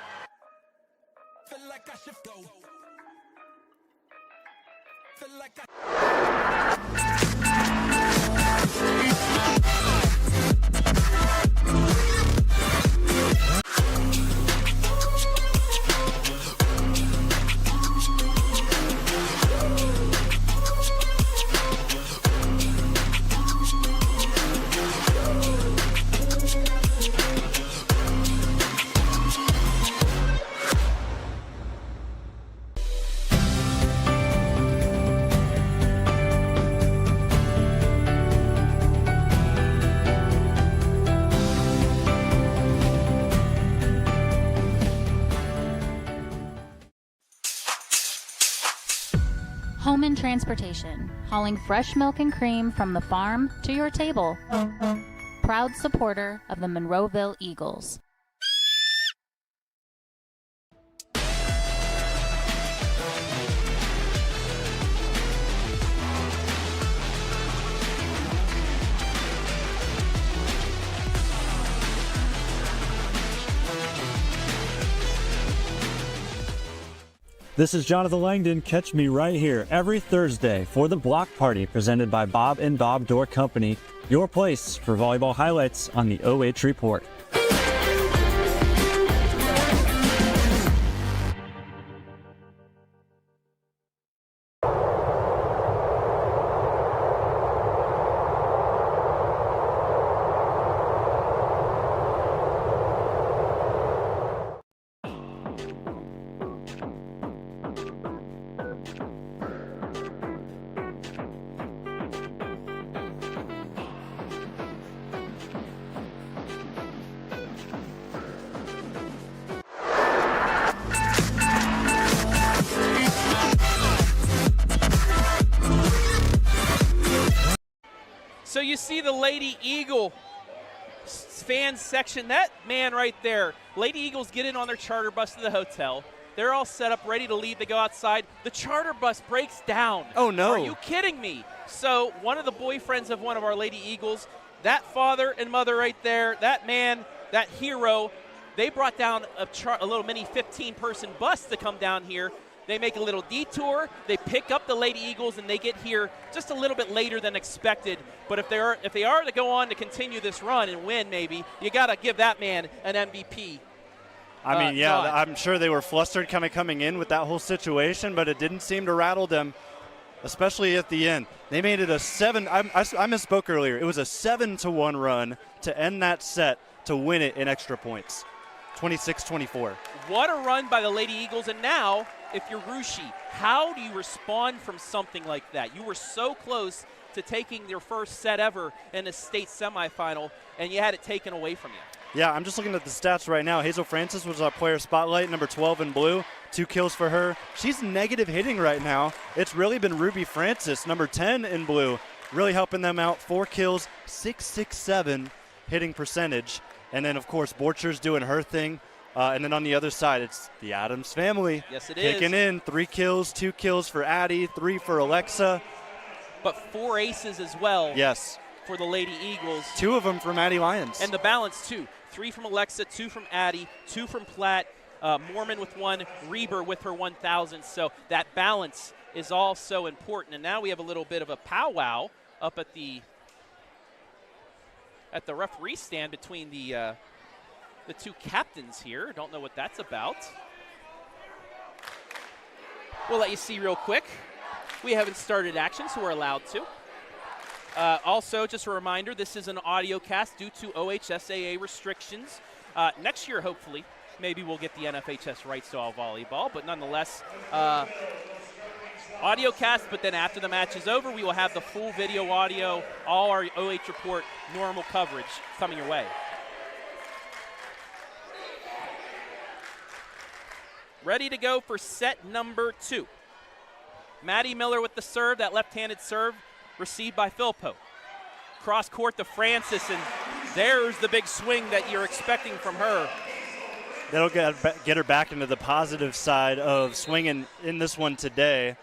Home and Transportation, hauling fresh milk and cream from the farm to your table. Proud supporter of the Monroeville Eagles. This is Jonathan Langdon. Catch me right here every Thursday for the Block Party presented by Bob and Bob Door Company, your place for volleyball highlights on the OH Report. So you see the Lady Eagle fan section, that man right there. Lady Eagles get in on their charter bus to the hotel. They're all set up, ready to leave. They go outside. The charter bus breaks down. Oh, no. Are you kidding me? So one of the boyfriends of one of our Lady Eagles, that father and mother right there, that man, that hero, they brought down a little mini 15-person bus to come down here. They make a little detour. They pick up the Lady Eagles, and they get here just a little bit later than expected. But if they are to go on to continue this run and win, maybe, you got to give that man an MVP. I mean, yeah, nod. I'm sure they were flustered kind of coming in with that whole situation, but it didn't seem to rattle them, especially at the end. They made it a 7. I misspoke earlier. It was a 7-1 run to end that set to win it in extra points. 26-24. What a run by the Lady Eagles. And now, if you're Russia, how do you respond from something like that? You were so close to taking your first set ever in a state semifinal, and you had it taken away from you. Yeah, I'm just looking at the stats right now. Hazel Francis was our player spotlight, number 12 in blue. 2 kills for her. She's negative hitting right now. It's really been Ruby Francis, number 10 in blue, really helping them out. 4 kills, 667 hitting percentage. And then, of course, Borcher's doing her thing. And then on the other side, it's the Adams family. Yes, it is. Kicking in. 3 kills, 2 kills for Addie, 3 for Alexa. But 4 aces as well. Yes. For the Lady Eagles. 2 of them from Addie Lyons. And the balance, too. 3 from Alexa, 2 from Addie, 2 from Platt, Mormon with 1, Reiber with her 1,000. So that balance is also important. And now we have a little bit of a powwow up at the referee stand between the 2 captains here. Don't know what that's about. We'll let you see real quick. We haven't started action, so we're allowed to. Also, just a reminder, this is an audio cast due to OHSAA restrictions. Next year, hopefully, maybe we'll get the NFHS rights to all volleyball, but nonetheless, audio cast, but then after the match is over, we will have the full video audio, all our OH Report normal coverage coming your way. Ready to go for set number 2. Maddie Miller with the serve, that left-handed serve received by Philpo. Cross court to Francis, and there's the big swing that you're expecting from her. That'll get her back into the positive side of swinging in this one today.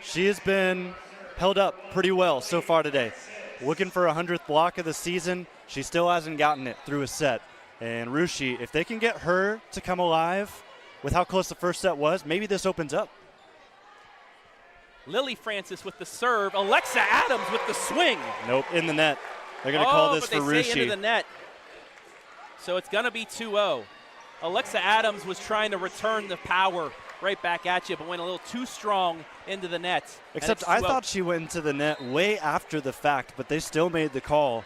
She has been held up pretty well so far today. Looking for a 100th block of the season. She still hasn't gotten it through a set. And Rushi, if they can get her to come alive with how close the first set was, maybe this opens up. Lily Francis with the serve. Alexa Adams with the swing. Nope, in the net. They're going to call this for but they say Rushi. into the net. So it's going to be 2-0. Alexa Adams was trying to return the power right back at you, but went a little too strong into the net. Except I thought she went into the net way after the fact, but they still made the call,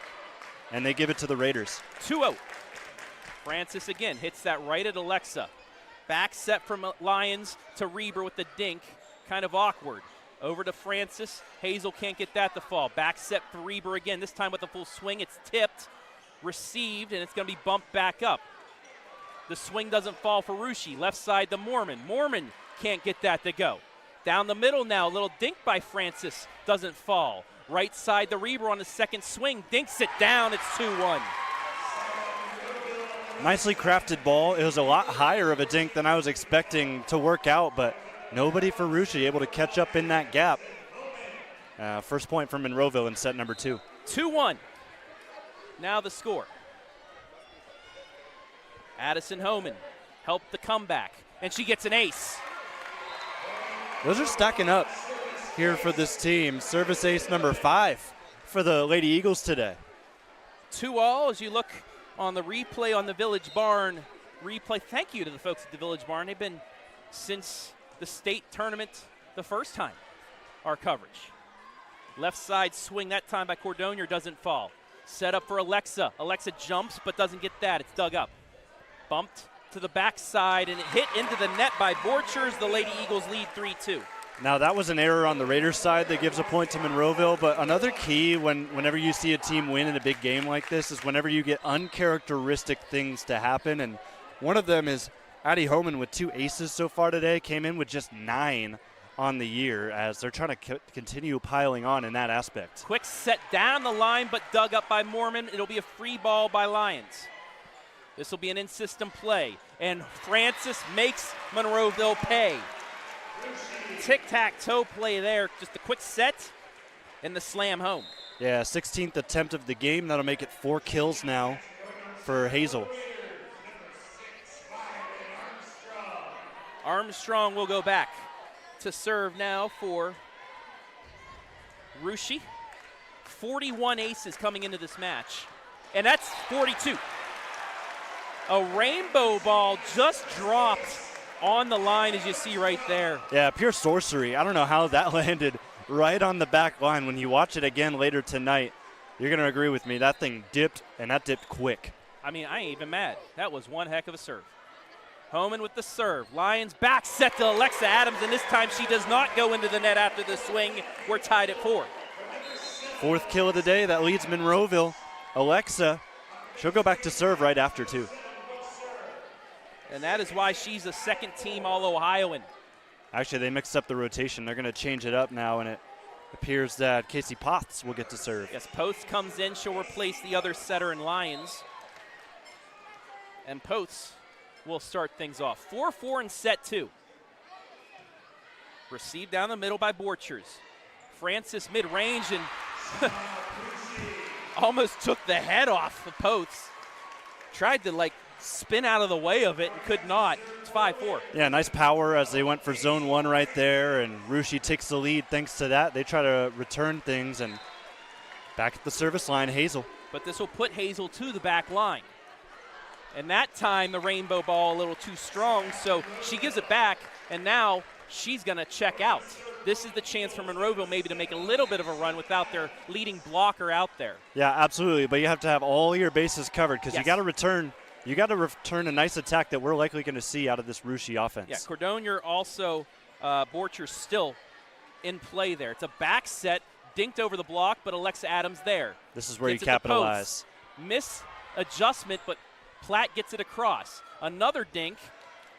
and they give it to the Raiders. 2-0. Francis again hits that right at Alexa. Back set from Lions to Reiber with the dink. Kind of awkward. Over to Francis. Hazel can't get that to fall. Back set for Reiber again. This time with a full swing. It's tipped, received, and it's going to be bumped back up. The swing doesn't fall for Rushi. Left side to Mormon. Mormon can't get that to go. Down the middle now. A little dink by Francis. Doesn't fall. Right side to Reiber on the second swing. Dinks it down. It's 2-1. Nicely crafted ball. It was a lot higher of a dink than I was expecting to work out, but nobody for Rushi able to catch up in that gap. First point from Monroeville in set number 2. 2-1. Now the score. Addison Homan helped the comeback, and she gets an ace. Those are stacking up here for this team. Service ace number 5 for the Lady Eagles today. 2-all as you look on the replay on the Village Barn replay. Thank you to the folks at the Village Barn. They've been since the state tournament the first time, our coverage. Left side swing that time by Cordonier doesn't fall. Set up for Alexa. Alexa jumps but doesn't get that. It's dug up. Bumped to the backside and it hit into the net by Borchers. The Lady Eagles lead 3-2. Now that was an error on the Raiders side that gives a point to Monroeville, but another key whenever you see a team win in a big game like this is whenever you get uncharacteristic things to happen, and one of them is Addie Homan with 2 aces so far today, came in with just 9 on the year as they're trying to continue piling on in that aspect. Quick set down the line, but dug up by Mormon. It'll be a free ball by Lions. This will be an in-system play, and Francis makes Monroeville pay. Tic-tac-toe play there, just a quick set, and the slam home. Yeah, 16th attempt of the game. That'll make it 4 kills now for Hazel. Armstrong will go back to serve now for Russia. 41 aces coming into this match, and that's 42. A rainbow ball just dropped on the line, as you see right there. Yeah, pure sorcery. I don't know how that landed right on the back line. When you watch it again later tonight, you're going to agree with me. That thing dipped, and that dipped quick. I mean, I ain't even mad. That was one heck of a serve. Homan with the serve. Lions back set to Alexa Adams, and this time she does not go into the net after the swing. We're tied at 4. 4th kill of the day. That leads Monroeville. Alexa, she'll go back to serve right after, too. And that is why she's a second-team All-Ohioan. Actually, they mixed up the rotation. They're going to change it up now, and it appears that Casey Potts will get to serve. Yes, Post comes in. She'll replace the other setter in Lions. And Post will start things off. 4-4 in set 2. Received down the middle by Borchers. Francis mid-range and almost took the head off of Post. Tried to, spin out of the way of it and could not. It's 5-4. Yeah, nice power as they went for zone 1 right there, and Russia takes the lead thanks to that. They try to return things, and back at the service line, Hazel. But this will put Hazel to the back line. And that time, the rainbow ball a little too strong, so she gives it back, and now she's going to check out. This is the chance for Monroeville maybe to make a little bit of a run without their leading blocker out there. Yeah, absolutely, but you have to have all your bases covered because you got to return. You got to return a nice attack that we're likely going to see out of this Russia offense. Yeah, Cordonier also, Borcher still in play there. It's a back set, dinked over the block, but Alexa Adams there. This is where you capitalize. Miss adjustment, but Platt gets it across. Another dink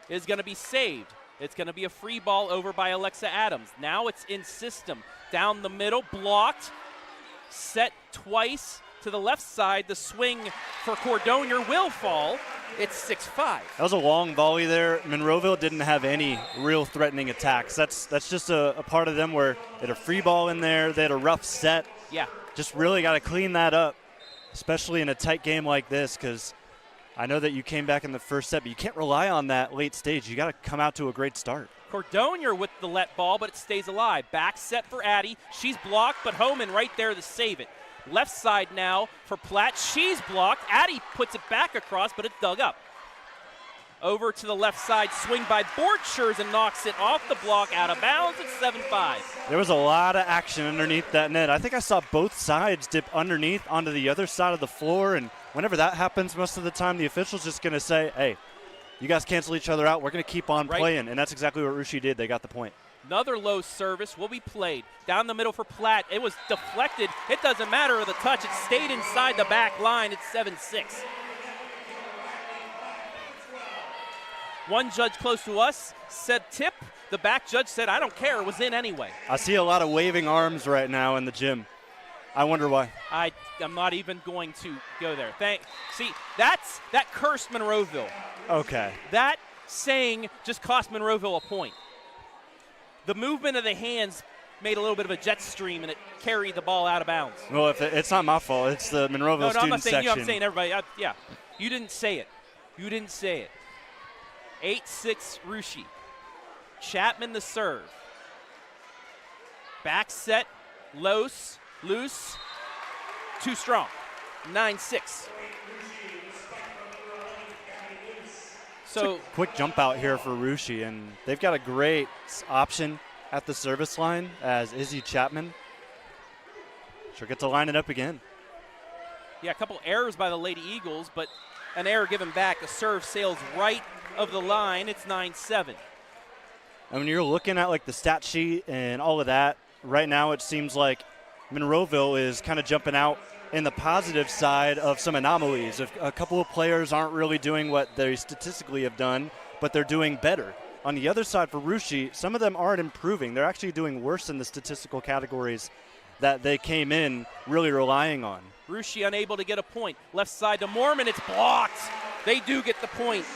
is going to be saved. It's going to be a free ball over by Alexa Adams. Now it's in system. Down the middle, blocked, set twice. To the left side, the swing for Cordonier will fall. It's 6-5. That was a long volley there. Monroeville didn't have any real threatening attacks. That's just a part of them where they had a free ball in there. They had a rough set. Yeah. Just really got to clean that up, especially in a tight game like this, because I know that you came back in the first set, but you can't rely on that late stage. You got to come out to a great start. Cordonier with the let ball, but it stays alive. Back set for Addie. She's blocked, but Homan right there to save it. Left side now for Platt. She's blocked. Addie puts it back across, but it's dug up. Over to the left side, swing by Borchers and knocks it off the block, out of bounds. It's 7-5. There was a lot of action underneath that net. I think I saw both sides dip underneath onto the other side of the floor, and whenever that happens, most of the time the official's just going to say, hey, you guys cancel each other out. We're going to keep on playing, and that's exactly what Russia did. They got the point. Another low service will be played. Down the middle for Platt. It was deflected. It doesn't matter the touch. It stayed inside the back line. It's 7-6. One judge close to us said tip. The back judge said, I don't care. It was in anyway. I see a lot of waving arms right now in the gym. I wonder why. I'm not even going to go there. See, that cursed Monroeville. Okay. That saying just cost Monroeville a point. The movement of the hands made a little bit of a jet stream, and it carried the ball out of bounds. Well, it's not my fault. It's the Monroeville student section. No, I'm not saying you. I'm saying everybody. Yeah. You didn't say it. 8-6 Russia. Chapman the serve. Back set. Loose. Too strong. 9-6. So quick jump out here for Russia, and they've got a great option at the service line as Izzy Chapman. She'll get to line it up again. Yeah, a couple errors by the Lady Eagles, but an error given back. The serve sails right of the line. It's 9-7. And when you're looking at the stat sheet and all of that, right now it seems like Monroeville is kind of jumping out in the positive side of some anomalies. If a couple of players aren't really doing what they statistically have done, but they're doing better on the other side for Russia, some of them aren't improving. They're actually doing worse in the statistical categories that they came in really relying on. Russia unable to get a point. Left side to Mormon, it's blocked. They do get the point.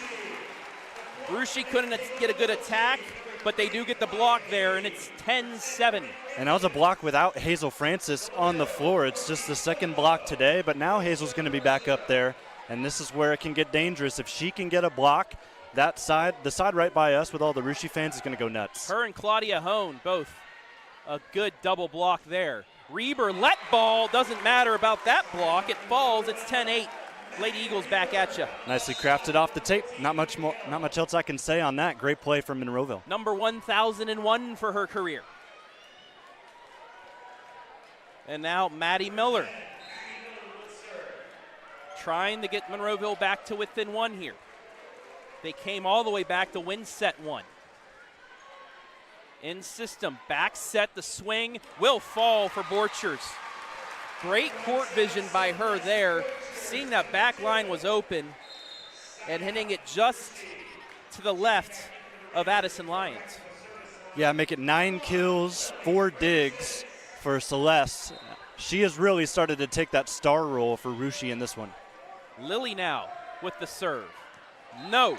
Russia couldn't get a good attack, but they do get the block there, and it's 10-7. And that was a block without Hazel Francis on the floor. It's just the second block today, but now Hazel's going to be back up there, and this is where it can get dangerous. If she can get a block, that side, the side right by us with all the Russia fans, is going to go nuts. Her and Claudia Hone, both a good double block there. Reiber let ball, doesn't matter about that block. It falls, it's 10-8. Lady Eagles back at you. Nicely crafted off the tape. Not much else I can say on that. Great play from Monroeville. Number 1,001 for her career. And now Maddie Miller trying to get Monroeville back to within one here. They came all the way back to win set one. In system, back set, the swing will fall for Borchers. Great court vision by her there, seeing that back line was open and hitting it just to the left of Addison Lyons. Yeah, make it 9 kills, 4 digs for Celeste. She has really started to take that star role for Russia in this one. Lily now with the serve. No.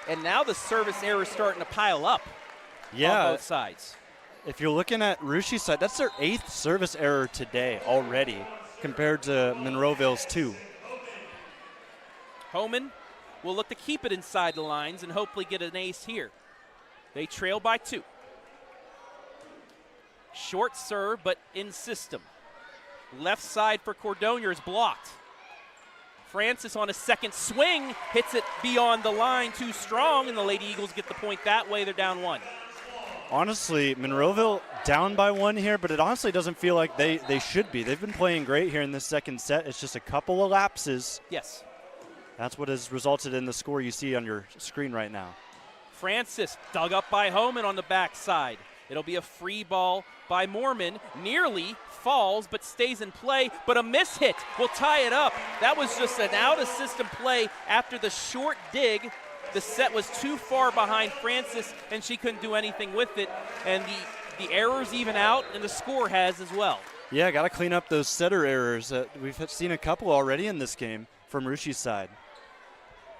And now the service error is starting to pile up on both sides. If you're looking at Russia's side, that's their 8th service error today already compared to Monroeville's 2. Homan will look to keep it inside the lines and hopefully get an ace here. They trail by 2. Short serve, but in system. Left side for Cordonier is blocked. Francis on a second swing, hits it beyond the line, too strong, and the Lady Eagles get the point that way. They're down 1. Honestly, Monroeville down by 1 here, but it honestly doesn't feel like they should be. They've been playing great here in this second set. It's just a couple of lapses. Yes. That's what has resulted in the score you see on your screen right now. Francis dug up by Homan on the backside. It'll be a free ball by Mormon. Nearly falls, but stays in play. But a miss hit will tie it up. That was just an out-of-system play after the short dig. The set was too far behind Francis, and she couldn't do anything with it. And the errors even out, and the score has as well. Yeah, got to clean up those setter errors. We've seen a couple already in this game from Russia's side.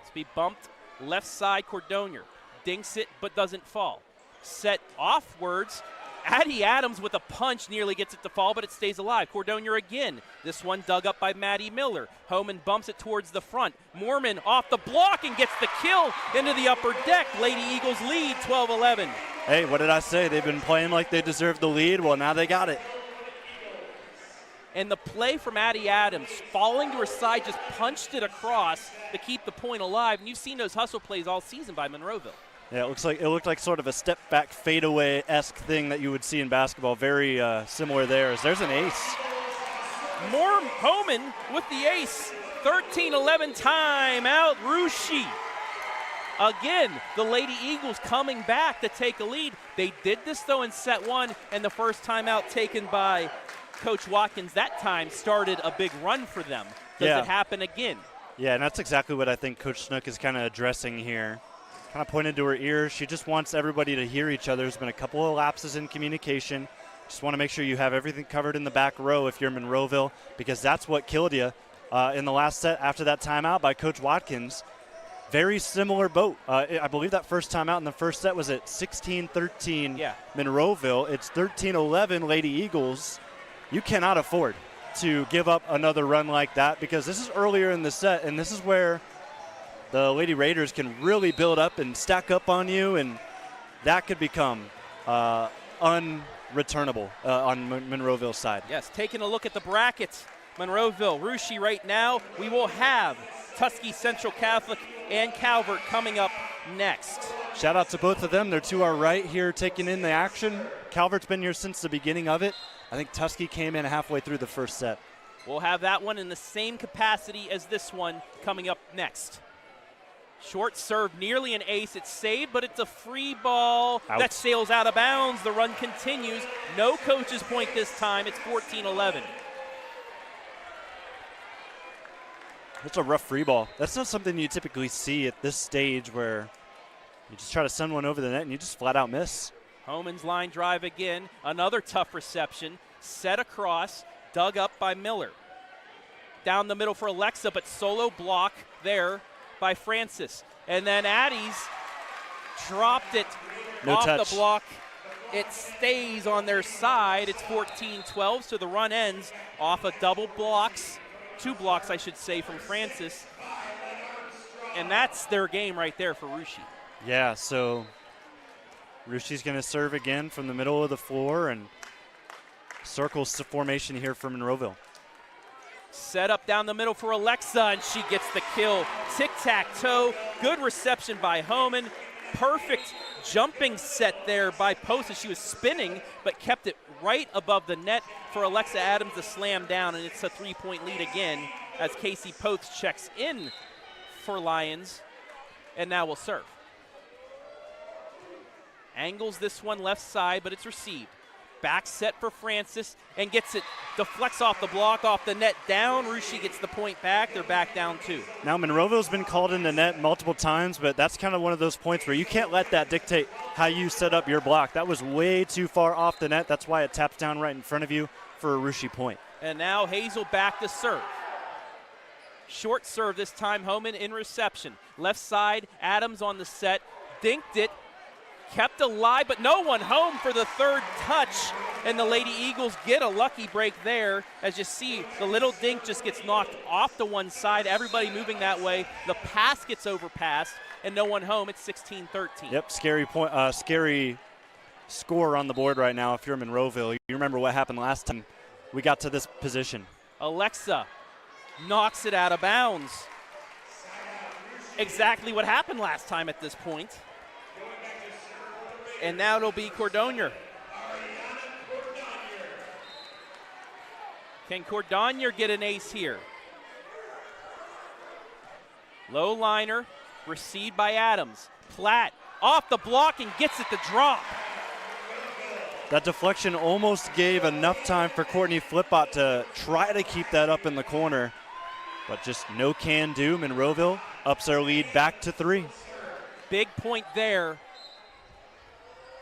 It's be bumped left side, Cordonier. Dinks it, but doesn't fall. Set offwards. Addie Adams with a punch nearly gets it to fall, but it stays alive. Cordonier again. This one dug up by Maddie Miller. Homan bumps it towards the front. Mormon off the block and gets the kill into the upper deck. Lady Eagles lead 12-11. Hey, what did I say? They've been playing like they deserved the lead. Well, now they got it. And the play from Addie Adams, falling to her side, just punched it across to keep the point alive. And you've seen those hustle plays all season by Monroeville. Yeah, it looked like sort of a step back fadeaway-esque thing that you would see in basketball. Very similar there. There's an ace. Homan with the ace. 13-11 timeout. Russia. Again, the Lady Eagles coming back to take a lead. They did this, though, in set 1, and the first timeout taken by Coach Watkins that time started a big run for them. Does it happen again? Yeah, and that's exactly what I think Coach Snook is kind of addressing here. Kind of pointed to her ear. She just wants everybody to hear each other. There's been a couple of lapses in communication. Just want to make sure you have everything covered in the back row if you're Monroeville, because that's what killed you in the last set after that timeout by Coach Watkins. Very similar boat. I believe that first timeout in the first set was at 16-13 Monroeville. It's 13-11 Lady Eagles. You cannot afford to give up another run like that, because this is earlier in the set, and this is where the Lady Raiders can really build up and stack up on you, and that could become unreturnable on Monroeville's side. Yes, taking a look at the brackets. Monroeville, Russia right now. We will have Tuskegee Central Catholic and Calvert coming up next. Shout out to both of them. They're to our right here taking in the action. Calvert's been here since the beginning of it. I think Tuskegee came in halfway through the first set. We'll have that one in the same capacity as this one coming up next. Short serve, nearly an ace. It's saved, but it's a free ball that sails out of bounds. The run continues. No coach's point this time. It's 14-11. That's a rough free ball. That's not something you typically see at this stage where You just try to send one over the net and you just flat out miss. Homan's line drive again. Another tough reception. Set across, dug up by Miller. Down the middle for Alexa, but solo block there by Francis. And then Addie's dropped it off touch. the block. It stays on their side. It's 14-12, so the run ends off of double blocks. 2 blocks, I should say, from Francis. And that's their game right there for Russia. Yeah, so Russia's going to serve again from the middle of the floor and circles the formation here for Monroeville. Set up down the middle for Alexa, and she gets the kill. Tic-tac-toe, good reception by Homan. Perfect jumping set there by Post as she was spinning, but kept it right above the net for Alexa Adams to slam down, and it's a 3-point lead again as Casey Post checks in for Lions, and now will serve. Angles this one left side, but it's received. Back set for Francis and gets it, deflects off the block, off the net, down. Russia gets the point back. They're back down 2. Now Monroeville's been called in the net multiple times, but that's kind of one of those points where you can't let that dictate how you set up your block. That was way too far off the net. That's why it taps down right in front of you for a Russia point. And now Hazel back to serve. Short serve this time, Homan in reception. Left side, Adams on the set, dinked it, kept alive, but no one home for the 3rd touch. And the Lady Eagles get a lucky break there. As you see, the little dink just gets knocked off to one side. Everybody moving that way. The pass gets overpassed, and no one home. It's 16-13. Yep, scary score on the board right now if you're Monroeville. You remember what happened last time we got to this position. Alexa knocks it out of bounds. Exactly what happened last time at this point. And now it'll be Cordonier. Can Cordonier get an ace here? Low liner, received by Adams. Platt off the block and gets it to drop. That deflection almost gave enough time for Courtney Flipbot to try to keep that up in the corner, but just no can do. Monroeville ups their lead back to 3. Big point there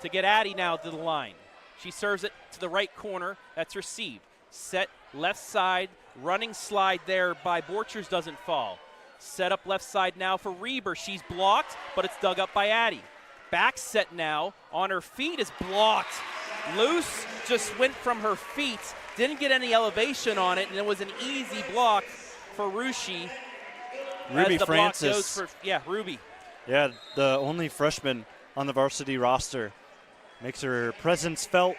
to get Addie now to the line. She serves it to the right corner. That's received. Set left side. Running slide there by Borchers doesn't fall. Set up left side now for Reiber. She's blocked, but it's dug up by Addie. Back set now. On her feet is blocked. Loose just went from her feet. Didn't get any elevation on it, and it was an easy block for Russia. Ruby as the Francis. Block goes for, Ruby. Yeah, the only freshman on the varsity roster. Makes her presence felt.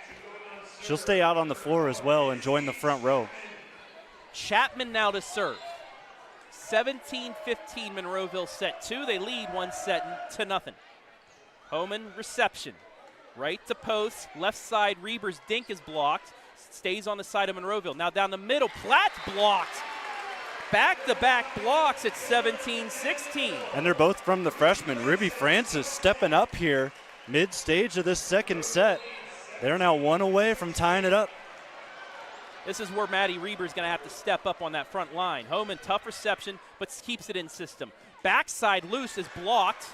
She'll stay out on the floor as well and join the front row. Chapman now to serve. 17-15 Monroeville set 2. They lead 1-0. Homan reception. Right to post. Left side, Reiber's dink is blocked. Stays on the side of Monroeville. Now down the middle, Platt's blocked. Back-to-back blocks at 17-16. And they're both from the freshmen. Ruby Francis stepping up here mid-stage of this second set. They're now 1 away from tying it up. This is where Maddie Reiber's going to have to step up on that front line. Homan, tough reception, but keeps it in system. Backside loose is blocked.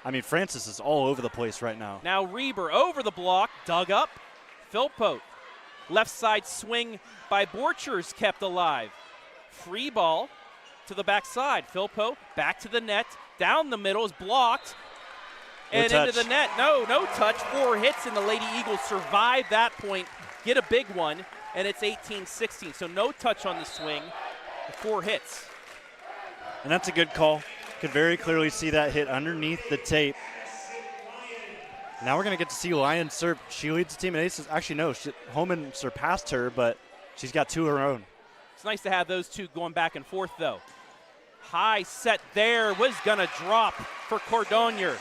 I mean, Francis is all over the place right now. Now Reiber over the block, dug up. Philpote. Left side swing by Borchers kept alive. Free ball to the backside. Philpote back to the net. Down the middle is blocked. And into the net. No touch. 4 hits, and the Lady Eagles survive that point, get a big one, and it's 18-16. So no touch on the swing, 4 hits. And that's a good call. Could very clearly see that hit underneath the tape. Now we're going to get to see Lions serve. She leads the team in aces. Actually, no, Homan surpassed her, but she's got 2 of her own. It's nice to have those 2 going back and forth, though. High set there was going to drop for Cordonier.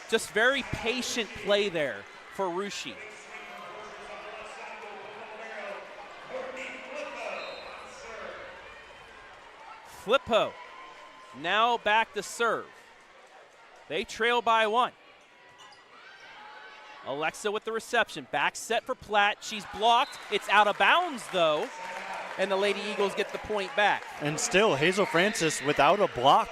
Just very patient play there for Russia. Flippo now back to serve. They trail by 1. Alexa with the reception. Back set for Platt. She's blocked. It's out of bounds, though. And the Lady Eagles get the point back. And still, Hazel Francis without a block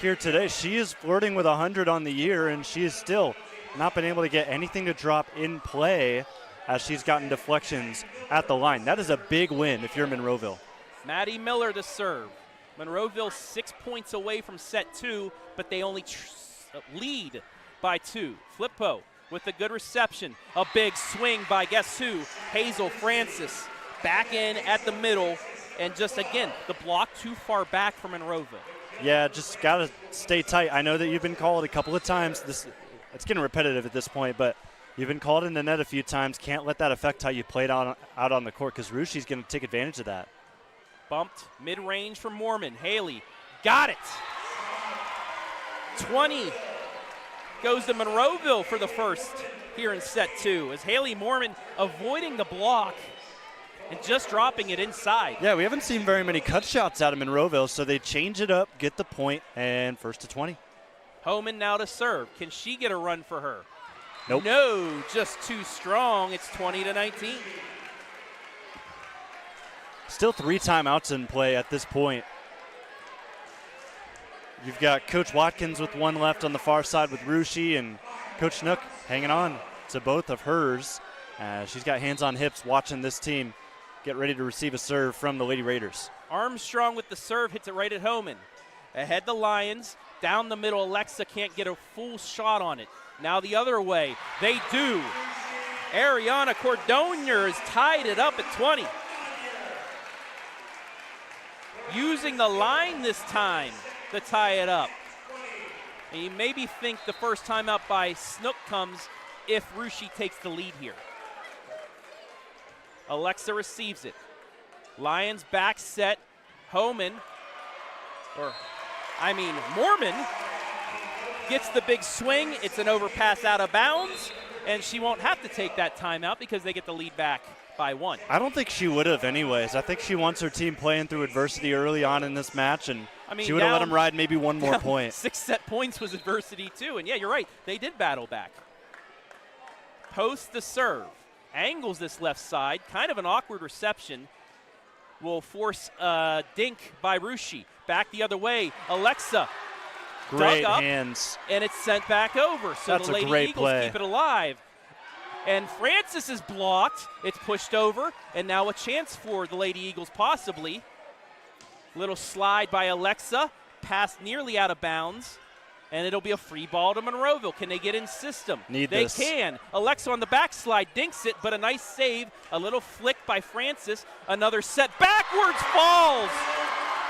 here today. She is flirting with 100 on the year, and she has still not been able to get anything to drop in play as she's gotten deflections at the line. That is a big win if you're Monroeville. Maddie Miller to serve. Monroeville 6 points away from set 2, but they only lead by 2. Flippo with a good reception. A big swing by guess who? Hazel Francis. Back in at the middle, and just again, the block too far back for Monroeville. Yeah, just got to stay tight. I know that you've been called a couple of times. It's getting repetitive at this point, but you've been called in the net a few times. Can't let that affect how you played out on the court, because Rushi's going to take advantage of that. Bumped mid-range from Mormon. Haley got it. 20 goes to Monroeville for the first here in set 2, as Haley Mormon avoiding the block and just dropping it inside. Yeah, we haven't seen very many cut shots out of Monroeville, so they change it up, get the point, and first to 20. Homan now to serve. Can she get a run for her? Nope. No, just too strong. It's 20-19. Still 3 timeouts in play at this point. You've got Coach Watkins with 1 left on the far side with Rushi, and Coach Nook hanging on to both of hers. She's got hands on hips watching this team get ready to receive a serve from the Lady Raiders. Armstrong with the serve, hits it right at Homan. Ahead the Lions, down the middle, Alexa can't get a full shot on it. Now the other way, they do. Ariana Cordonier has tied it up at 20. Using the line this time to tie it up. And you maybe think the first time out by Snook comes if Rushi takes the lead here. Alexa receives it. Lions back set. Mormon gets the big swing. It's an overpass out of bounds, and she won't have to take that timeout because they get the lead back by 1. I don't think she would have anyways. I think she wants her team playing through adversity early on in this match, and she would have let them ride maybe one more point. 6 set points was adversity too, and yeah, you're right. They did battle back. Post the serve. Angles this left side. Kind of an awkward reception. Will force a dink by Rushi. Back the other way. Alexa. Great dug up, hands. And it's sent back over. So That's the Lady great Eagles play. keep it alive. And Francis is blocked. It's pushed over. And now a chance for the Lady Eagles possibly. Little slide by Alexa. Pass nearly out of bounds. And it'll be a free ball to Monroeville. Can they get in system? They can. Alexa on the backslide dinks it, but a nice save. A little flick by Francis. Another set backwards falls.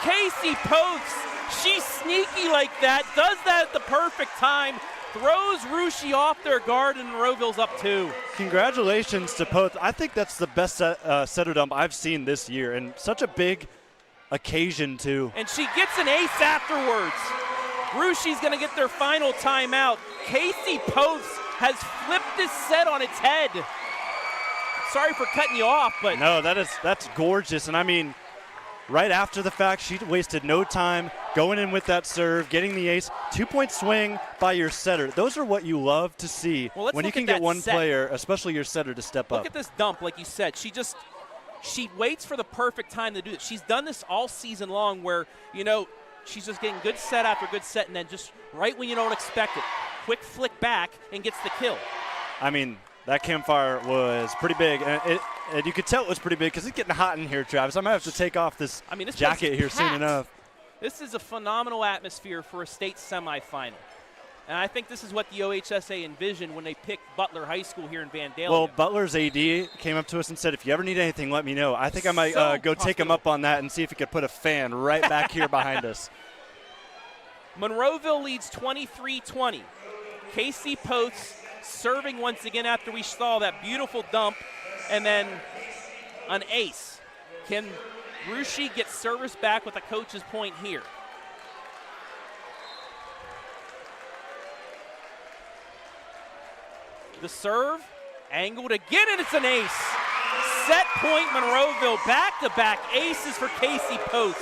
Casey Posts. She's sneaky like that. Does that at the perfect time. Throws Rushi off their guard, and Monroeville's up 2. Congratulations to Poth. I think that's the best setter dump I've seen this year, and such a big occasion too. And she gets an ace afterwards. Rushi's going to get their final timeout. Casey Post has flipped this set on its head. Sorry for cutting you off, but no, that's gorgeous. And I mean, right after the fact, she wasted no time going in with that serve, getting the ace. 2-point swing by your setter. Those are what you love to see when you can get one player, especially your setter, to step up. Look at this dump, like you said. She waits for the perfect time to do it. She's done this all season long where, she's just getting good set after good set, and then just right when you don't expect it, quick flick back and gets the kill. I mean, that campfire was pretty big, and you could tell it was pretty big because it's getting hot in here, Travis. I might have to take off this jacket here soon enough. This is a phenomenal atmosphere for a state semifinal. And I think this is what the OHSA envisioned when they picked Butler High School here in Vandalia. Well, Butler's AD came up to us and said, if you ever need anything, let me know. I think I might go take him up on that and see if he could put a fan right back here behind us. Monroeville leads 23-20. Casey Post serving once again after we saw that beautiful dump, and then an ace. Can Rushi get service back with a coach's point here? The serve, angled again, and it's an ace. Set point Monroeville, back-to-back aces for Casey Post.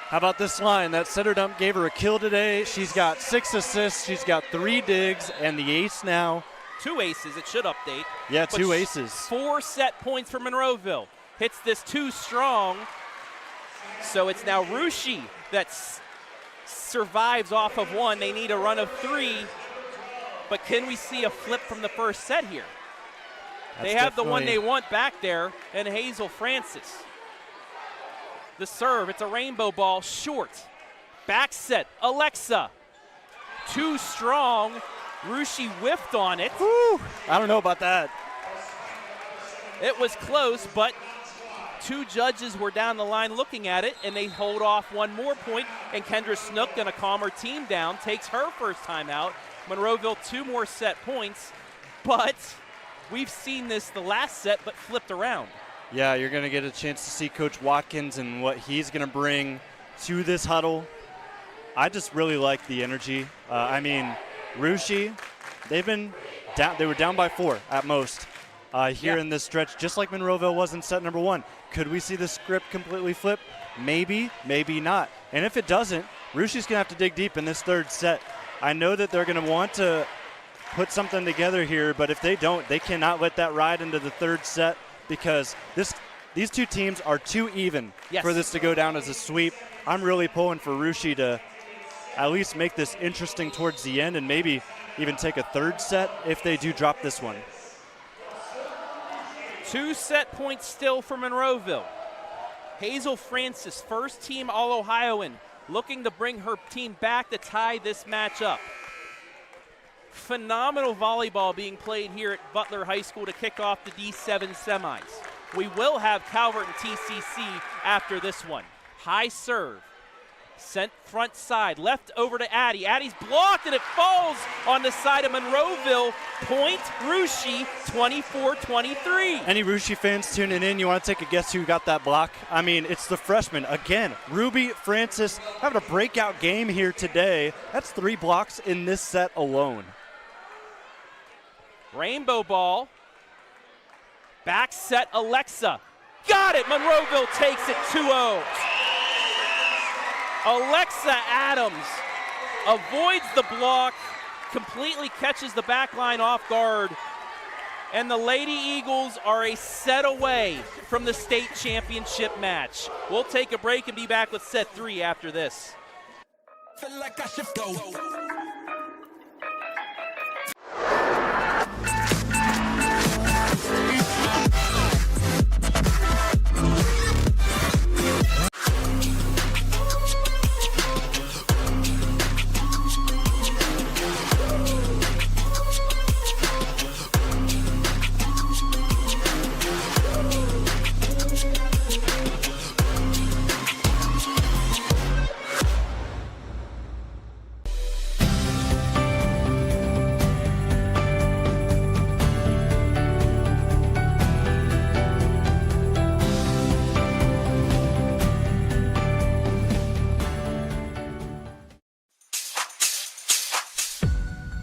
How about this line? That setter dump gave her a kill today. She's got 6 assists. She's got 3 digs, and the ace now. 2 aces, it should update. Yeah, 2 aces. 4 set points for Monroeville. Hits this too strong. So it's now Rushi that's survives off of one. They need a run of 3. But can we see a flip from the first set here? They have the one they want back there, and Hazel Francis. The serve, it's a rainbow ball, short. Back set, Alexa. Too strong. Rushi whiffed on it. Whew, I don't know about that. It was close, but 2 judges were down the line looking at it, and they hold off 1 more point, and Kendra Snook, going to calm her team down, takes her first time out. Monroeville 2 more set points, but we've seen this the last set, but flipped around. Yeah, you're going to get a chance to see Coach Watkins and what he's going to bring to this huddle. I just really like the energy. I mean, Rushi, they were down by 4 at most here in this stretch, just like Monroeville was in set number 1. Could we see the script completely flip? Maybe, maybe not. And if it doesn't, Rushi's going to have to dig deep in this 3rd set. I know that they're going to want to put something together here, but if they don't, they cannot let that ride into the 3rd set, because these 2 teams are too even for this to go down as a sweep. I'm really pulling for Rushi to at least make this interesting towards the end and maybe even take a 3rd set if they do drop this one. 2 set points still for Monroeville. Hazel Francis, first team All-Ohioan, looking to bring her team back to tie this match up. Phenomenal volleyball being played here at Butler High School to kick off the D7 semis. We will have Calvert and TCC after this one. High serve, sent front side, left over to Addie. Addie's blocked and it falls on the side of Monroeville. Point Rushi, 24-23. Any Rushi fans tuning in, you want to take a guess who got that block? I mean, it's the freshman. Again, Ruby Francis having a breakout game here today. That's 3 blocks in this set alone. Rainbow ball. Back set, Alexa. Got it! Monroeville takes it 2-0. Alexa Adams avoids the block, completely catches the back line off guard, and the Lady Eagles are a set away from the state championship match. We'll take a break and be back with set 3 after this. Feel like I should go.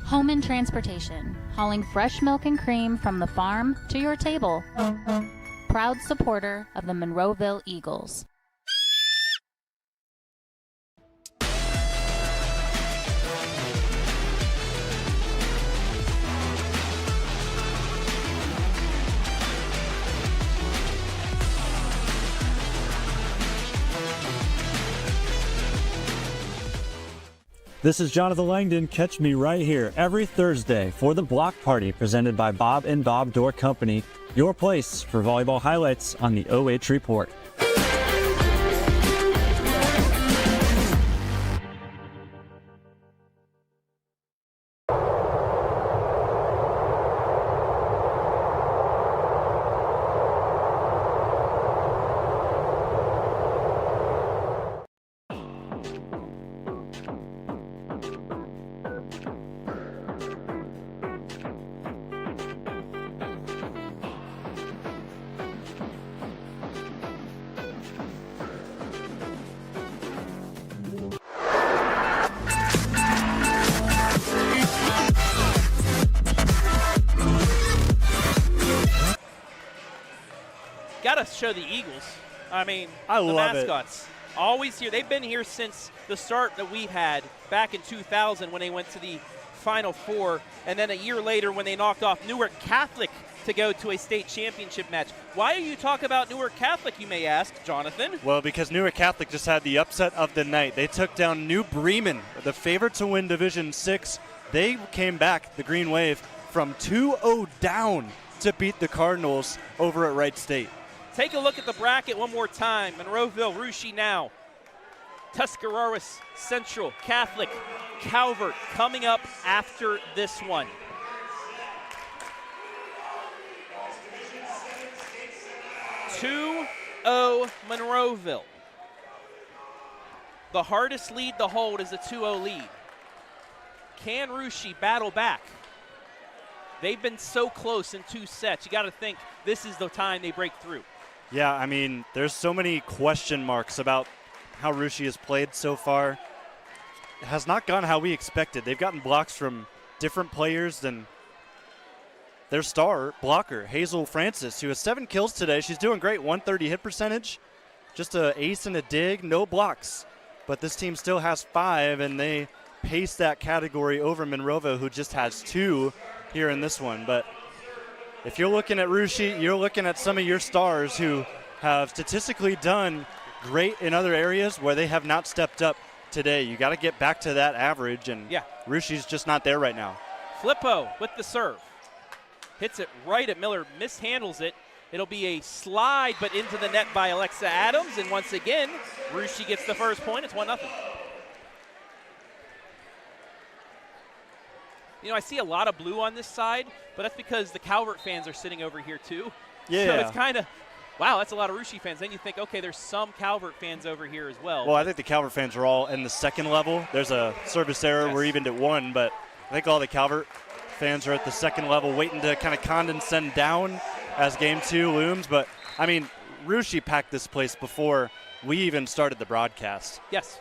Home Transportation, hauling fresh milk and cream from the farm to your table. Proud supporter of the Monroeville Eagles. This is Jonathan Langdon. Catch me right here every Thursday for the Block Party presented by Bob and Bob Door Company, your place for volleyball highlights on the OH Report. Got to show the Eagles. I mean, I the love mascots. Always here. They've been here since the start that we had back in 2000 when they went to the Final Four. And then a year later when they knocked off Newark Catholic to go to a state championship match. Why are you talking about Newark Catholic, you may ask, Jonathan? Well, because Newark Catholic just had the upset of the night. They took down New Bremen, the favorite to win Division VI. They came back, the Green Wave, from 2-0 down to beat the Cardinals over at Wright State. Take a look at the bracket one more time. Monroeville, Russia now. Tuscarawas, Central, Catholic, Calvert coming up after this one. Monroeville. The hardest lead to hold is a 2-0 lead. Can Russia battle back? They've been so close in 2 sets. You got to think this is the time they break through. Yeah, I mean, there's so many question marks about how Russia has played so far. It has not gone how we expected. They've gotten blocks from different players than their star blocker, Hazel Francis, who has 7 kills today. She's doing great, 130 hit percentage. Just an ace and a dig, no blocks. But this team still has 5, and they pace that category over Monroeville, who just has 2 here in this one. But if you're looking at Russia, you're looking at some of your stars who have statistically done great in other areas where they have not stepped up today. You got to get back to that average, and Russia's just not there right now. Flippo with the serve. Hits it right at Miller, mishandles it. It'll be a slide, but into the net by Alexa Adams, and once again, Russia gets the first point. It's 1-0. You know, I see a lot of blue on this side, but that's because the Calvert fans are sitting over here too. Yeah. So it's kind of, wow, that's a lot of Russia fans. Then you think, okay, there's some Calvert fans over here as well. Well, I think the Calvert fans are all in the second level. There's a service error. We're evened at 1, but I think all the Calvert fans are at the second level waiting to kind of condescend down as game 2 looms. But, I mean, Russia packed this place before we even started the broadcast. Yes.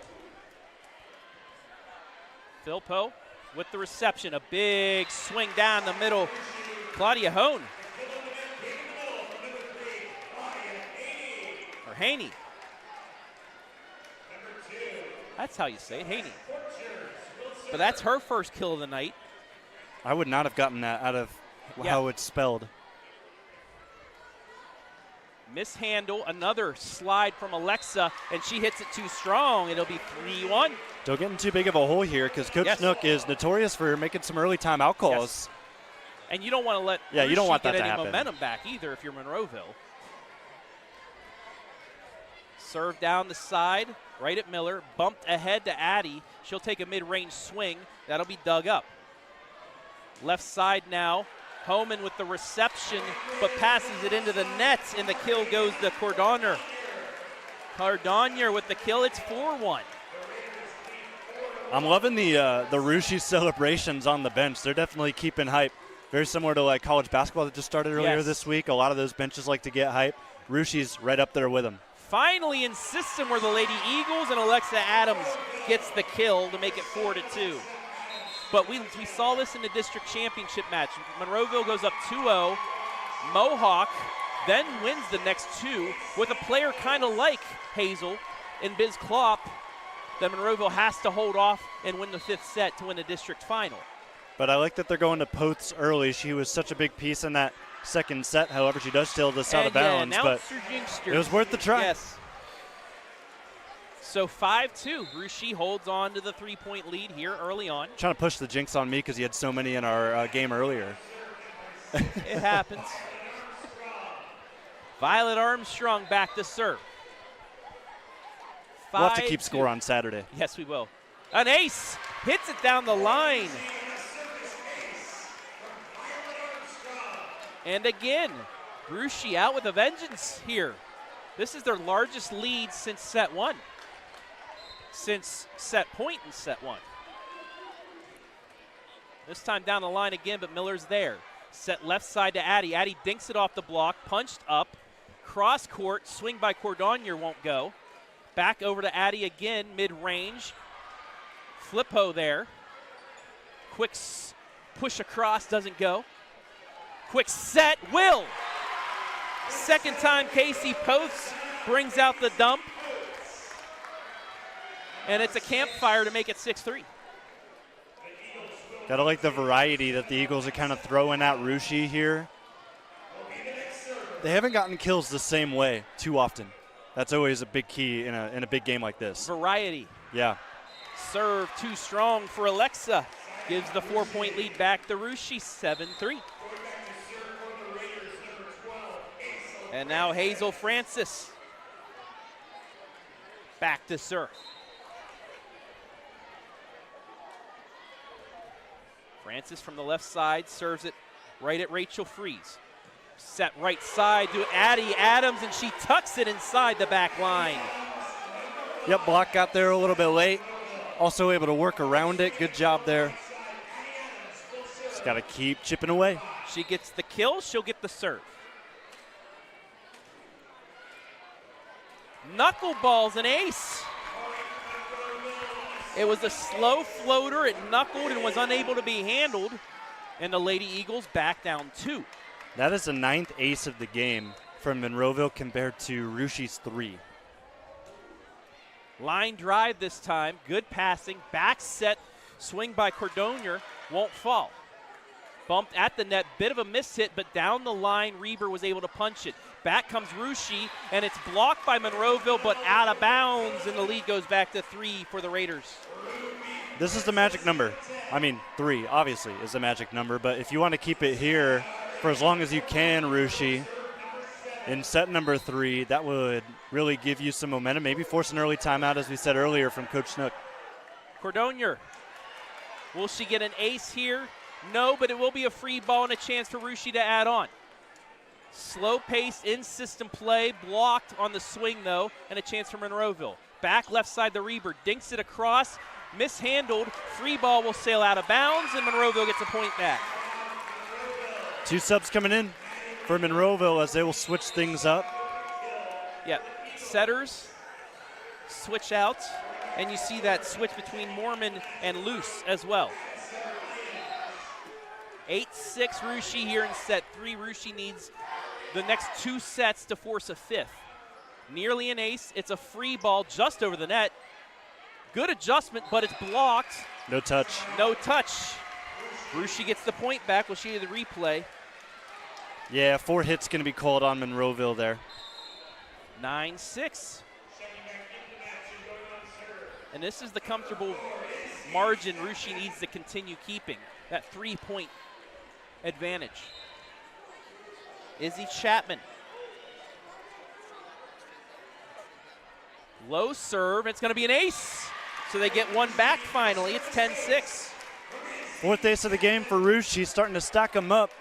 Philpo with the reception. A big swing down the middle. Claudia Hone. Or Haney. That's how you say it, Haney. But that's her first kill of the night. I would not have gotten that out of how it's spelled. Mishandle, another slide from Alexa, and she hits it too strong. It'll be 3-1. Don't get in too big of a hole here because Coach Nook is notorious for making some early timeout calls. Yes. And you don't want to let you don't want that get to any happen. momentum back either if you're Monroeville. Serve down the side, right at Miller, bumped ahead to Addie. She'll take a mid-range swing. That'll be dug up. Left side now. Homan with the reception, but passes it into the nets, and the kill goes to Cordonnier. Cordonnier with the kill. It's 4-1. I'm loving the Russia celebrations on the bench. They're definitely keeping hype. Very similar to like college basketball that just started earlier this week. A lot of those benches like to get hype. Russia's right up there with them. Finally in system where the Lady Eagles and Alexa Adams gets the kill to make it 4-2. But we saw this in the district championship match. Monroeville goes up 2-0. Mohawk then wins the next 2 with a player kind of like Hazel and Biz Klopp. Then Monroeville has to hold off and win the 5th set to win the district final. But I like that they're going to Poths early. She was such a big piece in that second set. However, she does still just out of bounds. But it was worth the try. Yes. So 5-2. Russia holds on to the 3-point lead here early on. Trying to push the jinx on me because he had so many in our game earlier. It happens. Violet Armstrong back to serve. We'll have to keep score on Saturday. Yes, we will. An ace hits it down the line. And again, Russia out with a vengeance here. This is their largest lead since set 1. Since set point in set 1. This time down the line again, but Miller's there. Set left side to Addie. Addie dinks it off the block, punched up. Cross court, swing by Cordonnier won't go. Back over to Addie again, mid-range. Flippo there. Quick push across, doesn't go. Quick set, will. Second time Casey Poths brings out the dump. And it's a campfire to make it 6-3. Gotta like the variety that the Eagles are kind of throwing at Russia here. they haven't gotten kills the same way too often. That's always a big key in a big game like this. Variety. Yeah. Serve too strong for Alexa. Gives the 4-point lead back to Rushi, 7-3. And now Hazel Francis. Back to serve. Francis from the left side serves it right at Rachel Freeze. Set right side to Addie Adams, and she tucks it inside the back line. Yep, block got there a little bit late. Also able to work around it. Good job there. Just got to keep chipping away. She gets the kill, she'll get the serve. Knuckleball's an ace. It was a slow floater, it knuckled and was unable to be handled, and the Lady Eagles back down 2. That is the 9th ace of the game from Monroeville compared to Rushi's 3. Line drive this time, good passing, back set, swing by Cordonier, won't fall. Bumped at the net, bit of a miss hit, but down the line, Reiber was able to punch it. Back comes Rushi, and it's blocked by Monroeville, but out of bounds, and the lead goes back to 3 for the Raiders. This is the magic number. I mean, 3 obviously is the magic number, but if you want to keep it here for as long as you can, Rushi, in set number 3, that would really give you some momentum, maybe force an early timeout, as we said earlier, from Coach Snook. Cordonier, will she get an ace here? No, but it will be a free ball and a chance for Rushi to add on. Slow pace, in-system play, blocked on the swing though, and a chance for Monroeville. Back left side to Reiber, dinks it across, mishandled, free ball will sail out of bounds, and Monroeville gets a point back. 2 subs coming in for Monroeville as they will switch things up. Yeah, setters, switch out, and you see that switch between Mormon and Luce as well. 8-6 Rushi here in set 3. Rushi needs the next 2 sets to force a 5th. Nearly an ace. It's a free ball just over the net. Good adjustment, but it's blocked. No touch. No touch. Rushi gets the point back. We'll show you the replay. Yeah, 4 hits going to be called on Monroeville there. 9-6. And this is the comfortable margin Rushi needs to continue keeping. That 3-point advantage. Izzy Chapman. Low serve, it's going to be an ace. So they get 1 back finally. It's 10-6. 4th ace of the game for Rushi. She's starting to stack them up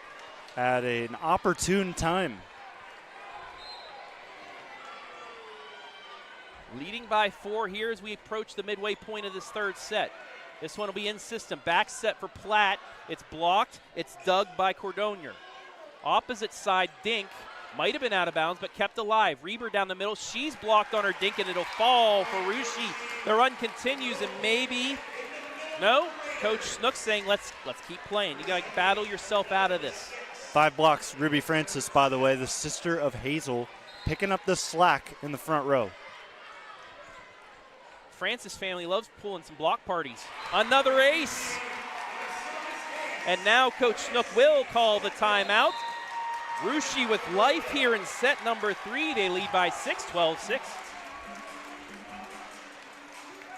at an opportune time. Leading by 4 here as we approach the midway point of this 3rd set. This one will be in system. Back set for Platt. It's blocked. It's dug by Cordonier. Opposite side, Dink. Might have been out of bounds, but kept alive. Reiber down the middle. She's blocked on her dink, and it'll fall for Rushi. The run continues, and maybe, no, Coach Snook saying, let's keep playing. You got to battle yourself out of this. 5 blocks. Ruby Francis, by the way, the sister of Hazel, picking up the slack in the front row. Francis family loves pulling some block parties. Another ace. And now Coach Snook will call the timeout. Rushi with life here in set number 3. They lead by 6, 12-6.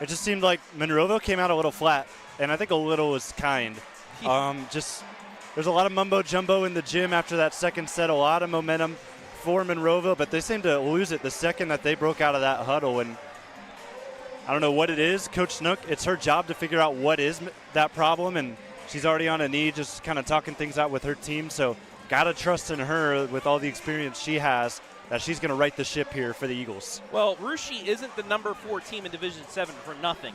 It just seemed like Monroeville came out a little flat, and I think a little was kind. There's a lot of mumbo-jumbo in the gym after that 2nd set, a lot of momentum for Monroeville, but they seemed to lose it the second that they broke out of that huddle. And I don't know what it is. Coach Snook, it's her job to figure out what is that problem, and she's already on a knee just kind of talking things out with her team. So got to trust in her with all the experience she has that she's going to right the ship here for the Eagles. Well, Rushi isn't the number 4 team in Division VII for nothing.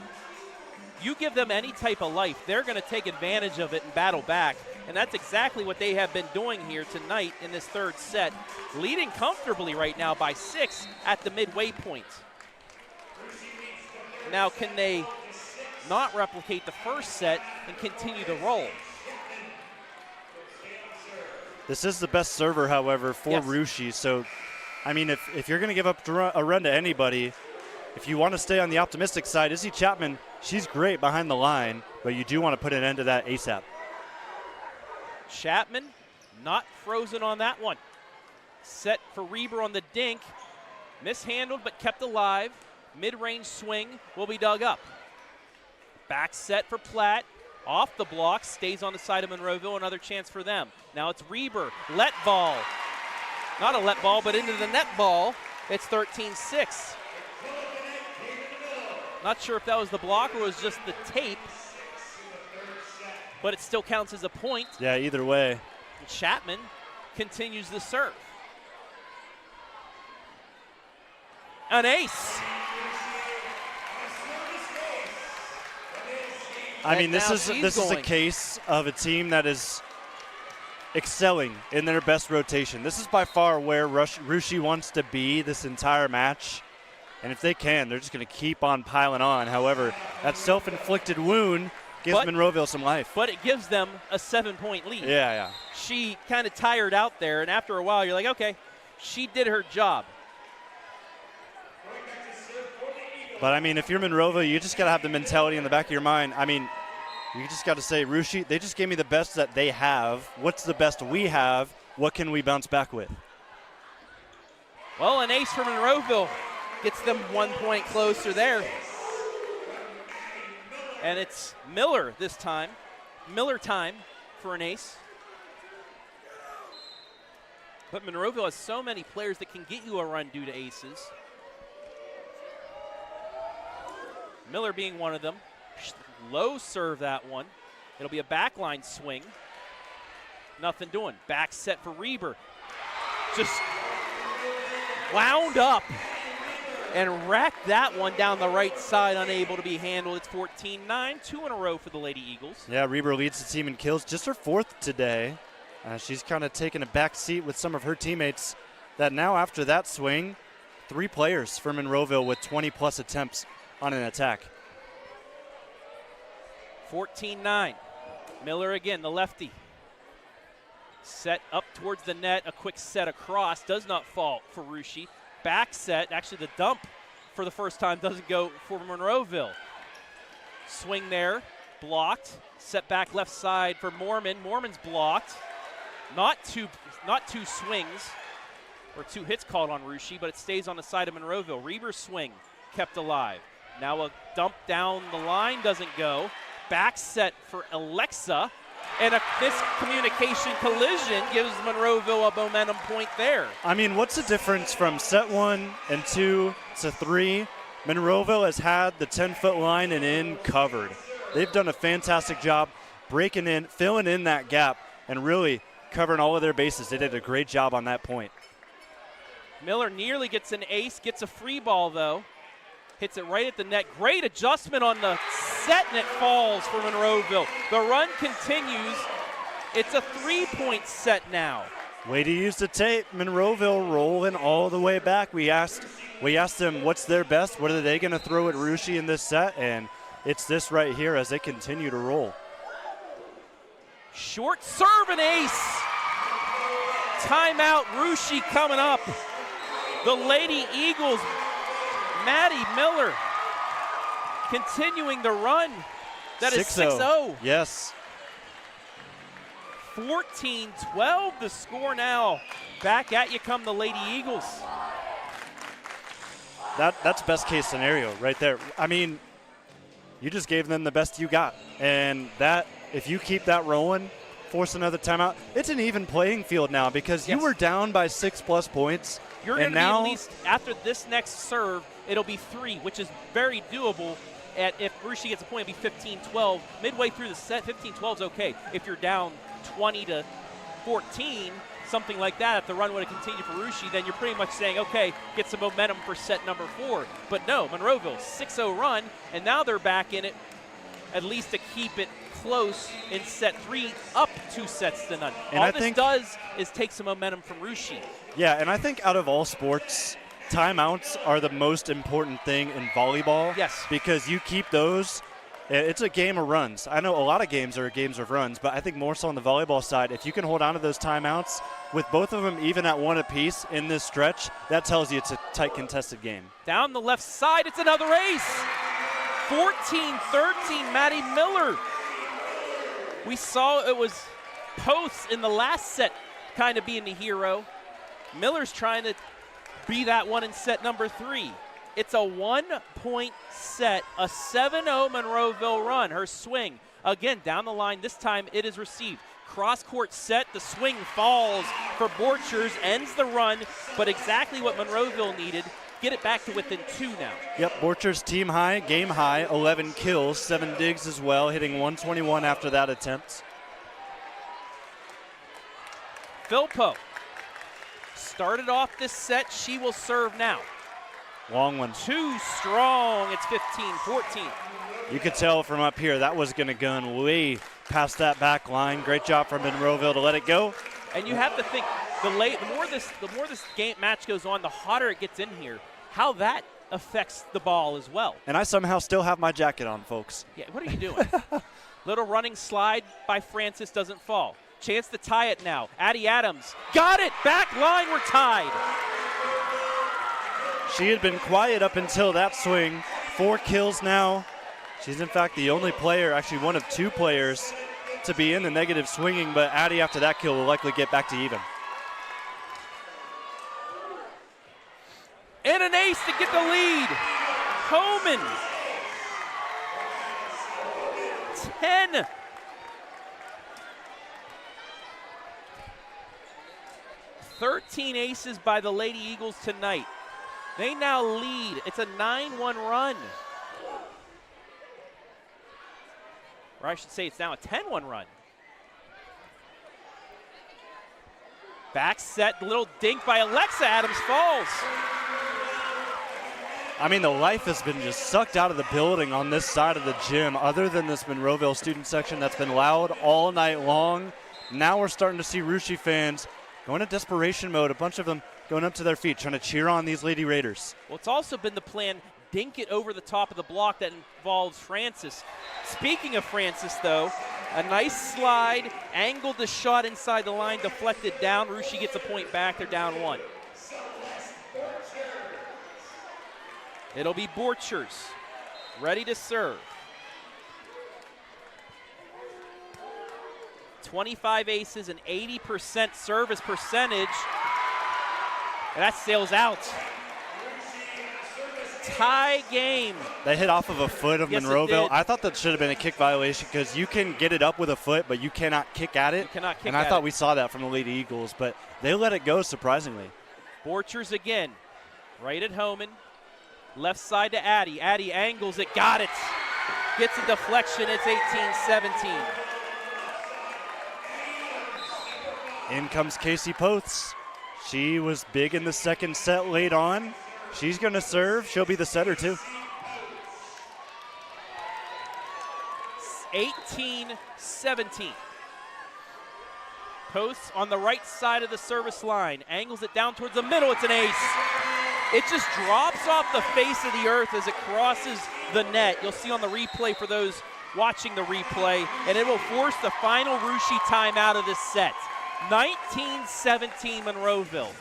You give them any type of life, they're going to take advantage of it and battle back. And that's exactly what they have been doing here tonight in this 3rd set, leading comfortably right now by 6 at the midway point. Now, can they not replicate the 1st set and continue the roll? This is the best server, however, for Rushi. So, I mean, if you're going to give up a run to anybody, if you want to stay on the optimistic side, Izzy Chapman, she's great behind the line, but you do want to put an end to that ASAP. Chapman not frozen on that one. Set for Reiber on the dink. Mishandled but kept alive. Mid-range swing will be dug up. Back set for Platt. Off the block, stays on the side of Monroeville. Another chance for them. Now it's Reiber. Let ball. Not a let ball, but into the net ball. It's 13-6. Not sure if that was the block or was just the tape, but it still counts as a point. Yeah, either way. And Chapman continues the serve. An ace. I mean, And this now is she's a going. case of a team that is excelling in their best rotation. This is by far where Russia wants to be this entire match. And if they can, they're just going to keep on piling on. However, that self-inflicted wound gives Monroeville some life. But it gives them a 7-point lead. Yeah. She kind of tired out there, and after a while, you're like, okay, she did her job. But, I mean, if you're Monroeville, you just got to have the mentality in the back of your mind. I mean, you just got to say, Russia, they just gave me the best that they have. What's the best we have? What can we bounce back with? Well, an ace for Monroeville gets them 1 point closer there. And it's Miller this time. Miller time for an ace. But Monroeville has so many players that can get you a run due to aces. Miller being one of them. Low serve that one. It'll be a backline swing. Nothing doing. Back set for Reiber. Just wound up and racked that one down the right side, unable to be handled. It's 14-9, 2 in a row for the Lady Eagles. Yeah, Reiber leads the team in kills, just her 4th today. She's kind of taken a back seat with some of her teammates that now after that swing, 3 players for Monroeville with 20-plus attempts on an attack. 14-9. Miller again, the lefty. Set up towards the net, a quick set across, does not fall for Russia. Back set, actually the dump for the first time doesn't go for Monroeville. Swing there, blocked. Set back left side for Mormon. Mormon's blocked. Not two swings or 2 hits called on Russia, but it stays on the side of Monroeville. Reiber's swing kept alive. Now a dump down the line doesn't go. Back set for Alexa. And a miscommunication collision gives Monroeville a momentum point there. I mean, what's the difference from set 1 and 2 to 3? Monroeville has had the 10-foot line and in covered. They've done a fantastic job breaking in, filling in that gap, and really covering all of their bases. They did a great job on that point. Miller nearly gets an ace, gets a free ball though. Hits it right at the net. Great adjustment on the set, and it falls for Monroeville. The run continues. It's a 3-point set now. Way to use the tape. Monroeville rolling all the way back. We asked them what's their best. What are they going to throw at Russia in this set? And it's this right here as they continue to roll. Short serve and ace. Timeout, Russia coming up. The Lady Eagles, Maddie Miller continuing the run. That is 6-0. Yes. 14-12 the score now. Back at you come the Lady Eagles. That's best case scenario right there. I mean, you just gave them the best you got. And that, if you keep that rolling, force another timeout, it's an even playing field now because you were down by 6+ points. You're going to be at least, after this next serve, it'll be 3, which is very doable. If Russia gets a point, it'll be 15-12. Midway through the set, 15-12 is okay. If you're down 20-14, something like that, if the run would have continued for Russia, then you're pretty much saying, okay, get some momentum for set number 4. But no, Monroeville, 6-0 run, and now they're back in it, at least to keep it close in set 3, up 2-0. And all this does is take some momentum from Russia. Yeah, and I think out of all sports, timeouts are the most important thing in volleyball. Yes. Because you keep those, it's a game of runs. I know a lot of games are games of runs, but I think more so on the volleyball side, if you can hold on to those timeouts, with both of them even at 1 apiece in this stretch, that tells you it's a tight contested game. Down the left side, it's another ace. 14-13, Maddie Miller. We saw it was Posts in the last set kind of being the hero. Miller's trying to be that one in set number 3. It's a 1-point set, a 7-0 Monroeville run. Her swing, again, down the line. This time it is received. Cross-court set, the swing falls for Borchers, ends the run, but exactly what Monroeville needed. Get it back to within 2 now. Yep, Borchers team high, game high, 11 kills, 7 digs as well, hitting 121 after that attempt. Philpo started off this set. She will serve now. Long one. Too strong. It's 15-14. You could tell from up here that was going to gun way past that back line. Great job from Monroeville to let it go. And you have to think, the more this game match goes on, the hotter it gets in here, how that affects the ball as well. And I somehow still have my jacket on, folks. Yeah, what are you doing? Little running slide by Francis doesn't fall. Chance to tie it now. Addie Adams got it. Back line, we're tied. She had been quiet up until that swing. 4 kills now. She's in fact the only player, actually one of 2 players, to be in the negative swinging, but Addie after that kill will likely get back to even. And an ace to get the lead. Homan. 10. "13 aces by the Lady Eagles tonight. They now lead. It's a 9-1 run. Or I should say it's now a 10-1 run. Back set, little dink by Alexa Adams falls. I mean, the life has been just sucked out of the building on this side of the gym, other than this Monroeville student section that's been loud all night long. Now we're starting to see Russia fans going into desperation mode, a bunch of them going up to their feet, trying to cheer on these Lady Raiders. Well, it's also been the plan, dink it over the top of the block that involves Francis. Speaking of Francis, though, a nice slide, angled the shot inside the line, deflected down. Russia gets a point back. They're down 1. It'll be Borchers, ready to serve. 25 aces and 80% service percentage. And that sails out. Tie game. They hit off of a foot of Yes, Monroeville. it did. I thought that should have been a kick violation because you can get it up with a foot, but you cannot kick at it. You cannot kick and I at thought it. we saw that from the Lady Eagles, but they let it go surprisingly. Borchers again, right at Homan. Left side to Addie. Addie angles it, got it. Gets a deflection, it's 18-17. In comes Casey Poths. She was big in the second set late on. She's going to serve. She'll be the setter, too. 18-17. Posts on the right side of the service line. Angles it down towards the middle. It's an ace. It just drops off the face of the earth as it crosses the net. You'll see on the replay for those watching the replay. And it will force the final Russia timeout of this set. 19-17 Monroeville.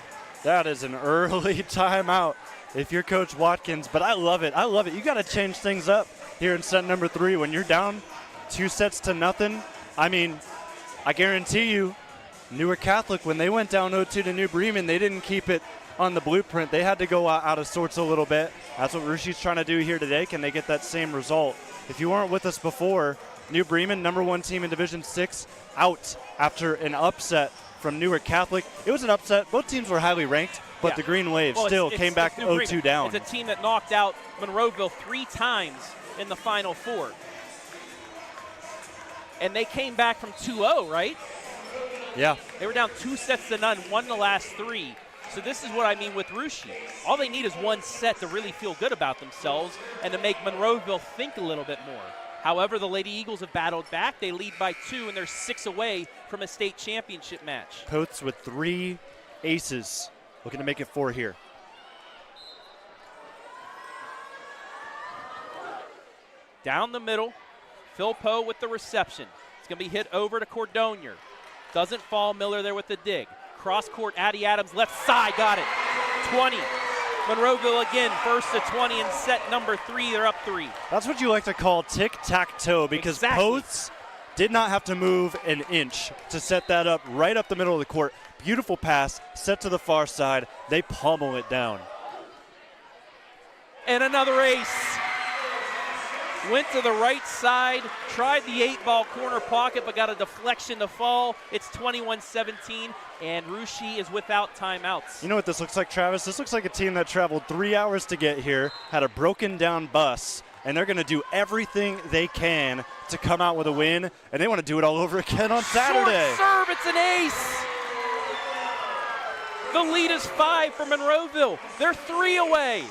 That is an early timeout if you're Coach Watkins, but I love it. I love it. You got to change things up here in set number 3 when you're down 2-0. I mean, I guarantee you, Newark Catholic, when they went down 0-2 to New Bremen, they didn't keep it on the blueprint. They had to go out of sorts a little bit. That's what Russia's trying to do here today. Can they get that same result? If you weren't with us before, New Bremen, number 1 team in Division VI, out after an upset from Newark Catholic. It was an upset. Both teams were highly ranked, but the Green Wave still came back 0-2 down. It's a team that knocked out Monroeville 3 times in the Final Four. And they came back from 2-0, right? Yeah. They were down 2-0, won the last 3. So this is what I mean with Russia. All they need is 1 set to really feel good about themselves and to make Monroeville think a little bit more. However, the Lady Eagles have battled back. They lead by 2, and they're 6 away from a state championship match. Poths with 3 aces, looking to make it 4 here. Down the middle, Philpo with the reception. It's going to be hit over to Cordonier. Doesn't fall. Miller there with the dig. Cross court, Addie Adams, left side, got it. 20. Monroeville again, first to 20 in set number 3. They're up 3. That's what you like to call tic-tac-toe because Exactly. Poths Did not have to move an inch to set that up right up the middle of the court. Beautiful pass, set to the far side. They pummel it down. And another ace. Went to the right side, tried the 8-ball corner pocket, but got a deflection to fall. It's 21-17, and Russia is without timeouts. You know what this looks like, Travis? This looks like a team that traveled 3 hours to get here, had a broken down bus, and they're going to do everything they can to come out with a win, and they want to do it all over again on Saturday. Short serve, it's an ace. The lead is 5 for Monroeville. They're 3 away.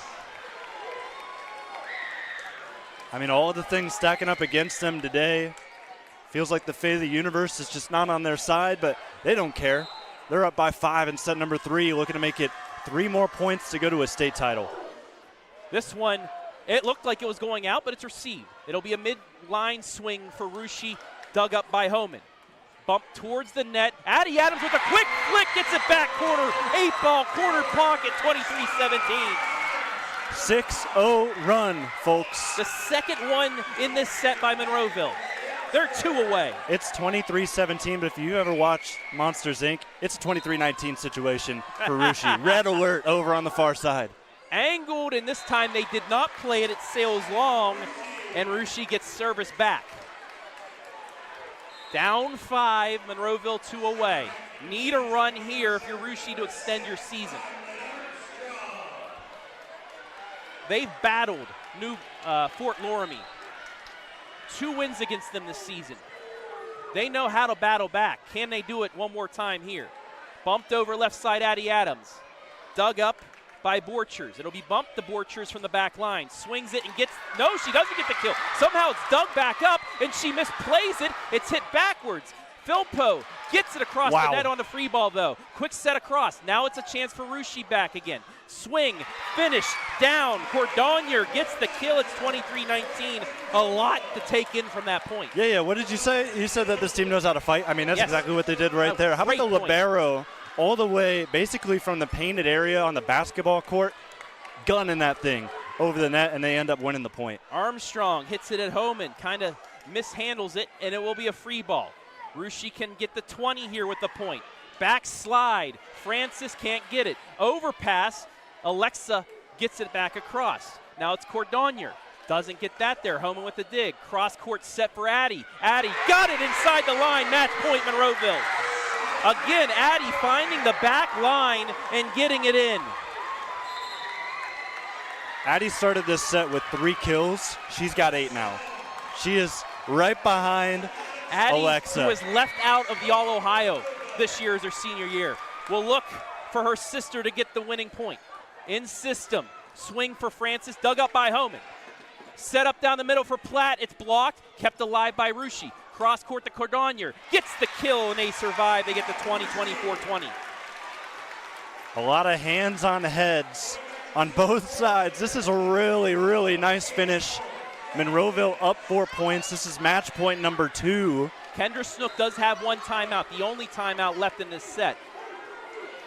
I mean, all of the things stacking up against them today. Feels like the fate of the universe is just not on their side, but they don't care. They're up by 5 in set number 3, looking to make it 3 more points to go to a state title. This one, it looked like it was going out, but it's received. It'll be a mid-line swing for Russia, dug up by Homan. Bump towards the net. Addie Adams with a quick flick, gets it back corner. 8-ball corner pocket, 23-17. 6-0 run, folks. The second one in this set by Monroeville. They're 2 away. It's 23-17, but if you ever watch Monsters, Inc., it's a 23-19 situation for Russia. Red alert over on the far side. Angled, and this time they did not play it. It sails long, and Russia gets service back. Down 5, Monroeville 2 away. Need a run here if you're Russia to extend your season. They've battled Fort Loramie. 2 wins against them this season. They know how to battle back. Can they do it one more time here? Bumped over left side, Addie Adams. Dug up by Borchers. It'll be bumped to Borchers from the back line. Swings it and gets, no, she doesn't get the kill. Somehow it's dug back up and she misplays it. It's hit backwards. Philpo gets it across the net on the free ball though. Quick set across. Now it's a chance for Russia back again. Swing, finish, down. Cordonier gets the kill. It's 23-19. A lot to take in from that point. Yeah. What did you say? You said that this team knows how to fight. I mean, that's exactly what they did right there. How about the libero all the way basically from the painted area on the basketball court, gunning that thing over the net, and they end up winning the point. Armstrong hits it at home and kind of mishandles it, and it will be a free ball. Russia can get the 20 here with the point. Backslide. Francis can't get it. Overpass. Alexa gets it back across. Now it's Cordonier. Doesn't get that there. Homan with the dig. Cross court set for Addie. Addie got it inside the line. Match point Monroeville. Again, Addie finding the back line and getting it in. Addie started this set with 3 kills. She's got 8 now. She is right behind Addie, Alexa, who was left out of the All-Ohio this year as her senior year, will look for her sister to get the winning point. In system, swing for Francis, dug up by Homan. Set up down the middle for Platt, it's blocked, kept alive by Russia. Cross court to Cordonier, gets the kill and they survive. They get the 20, 24-20. a lot of hands on heads on both sides. This is a really, really nice finish. Monroeville up 4 points. This is match point number 2. Kendra Snook does have one timeout, the only timeout left in this set.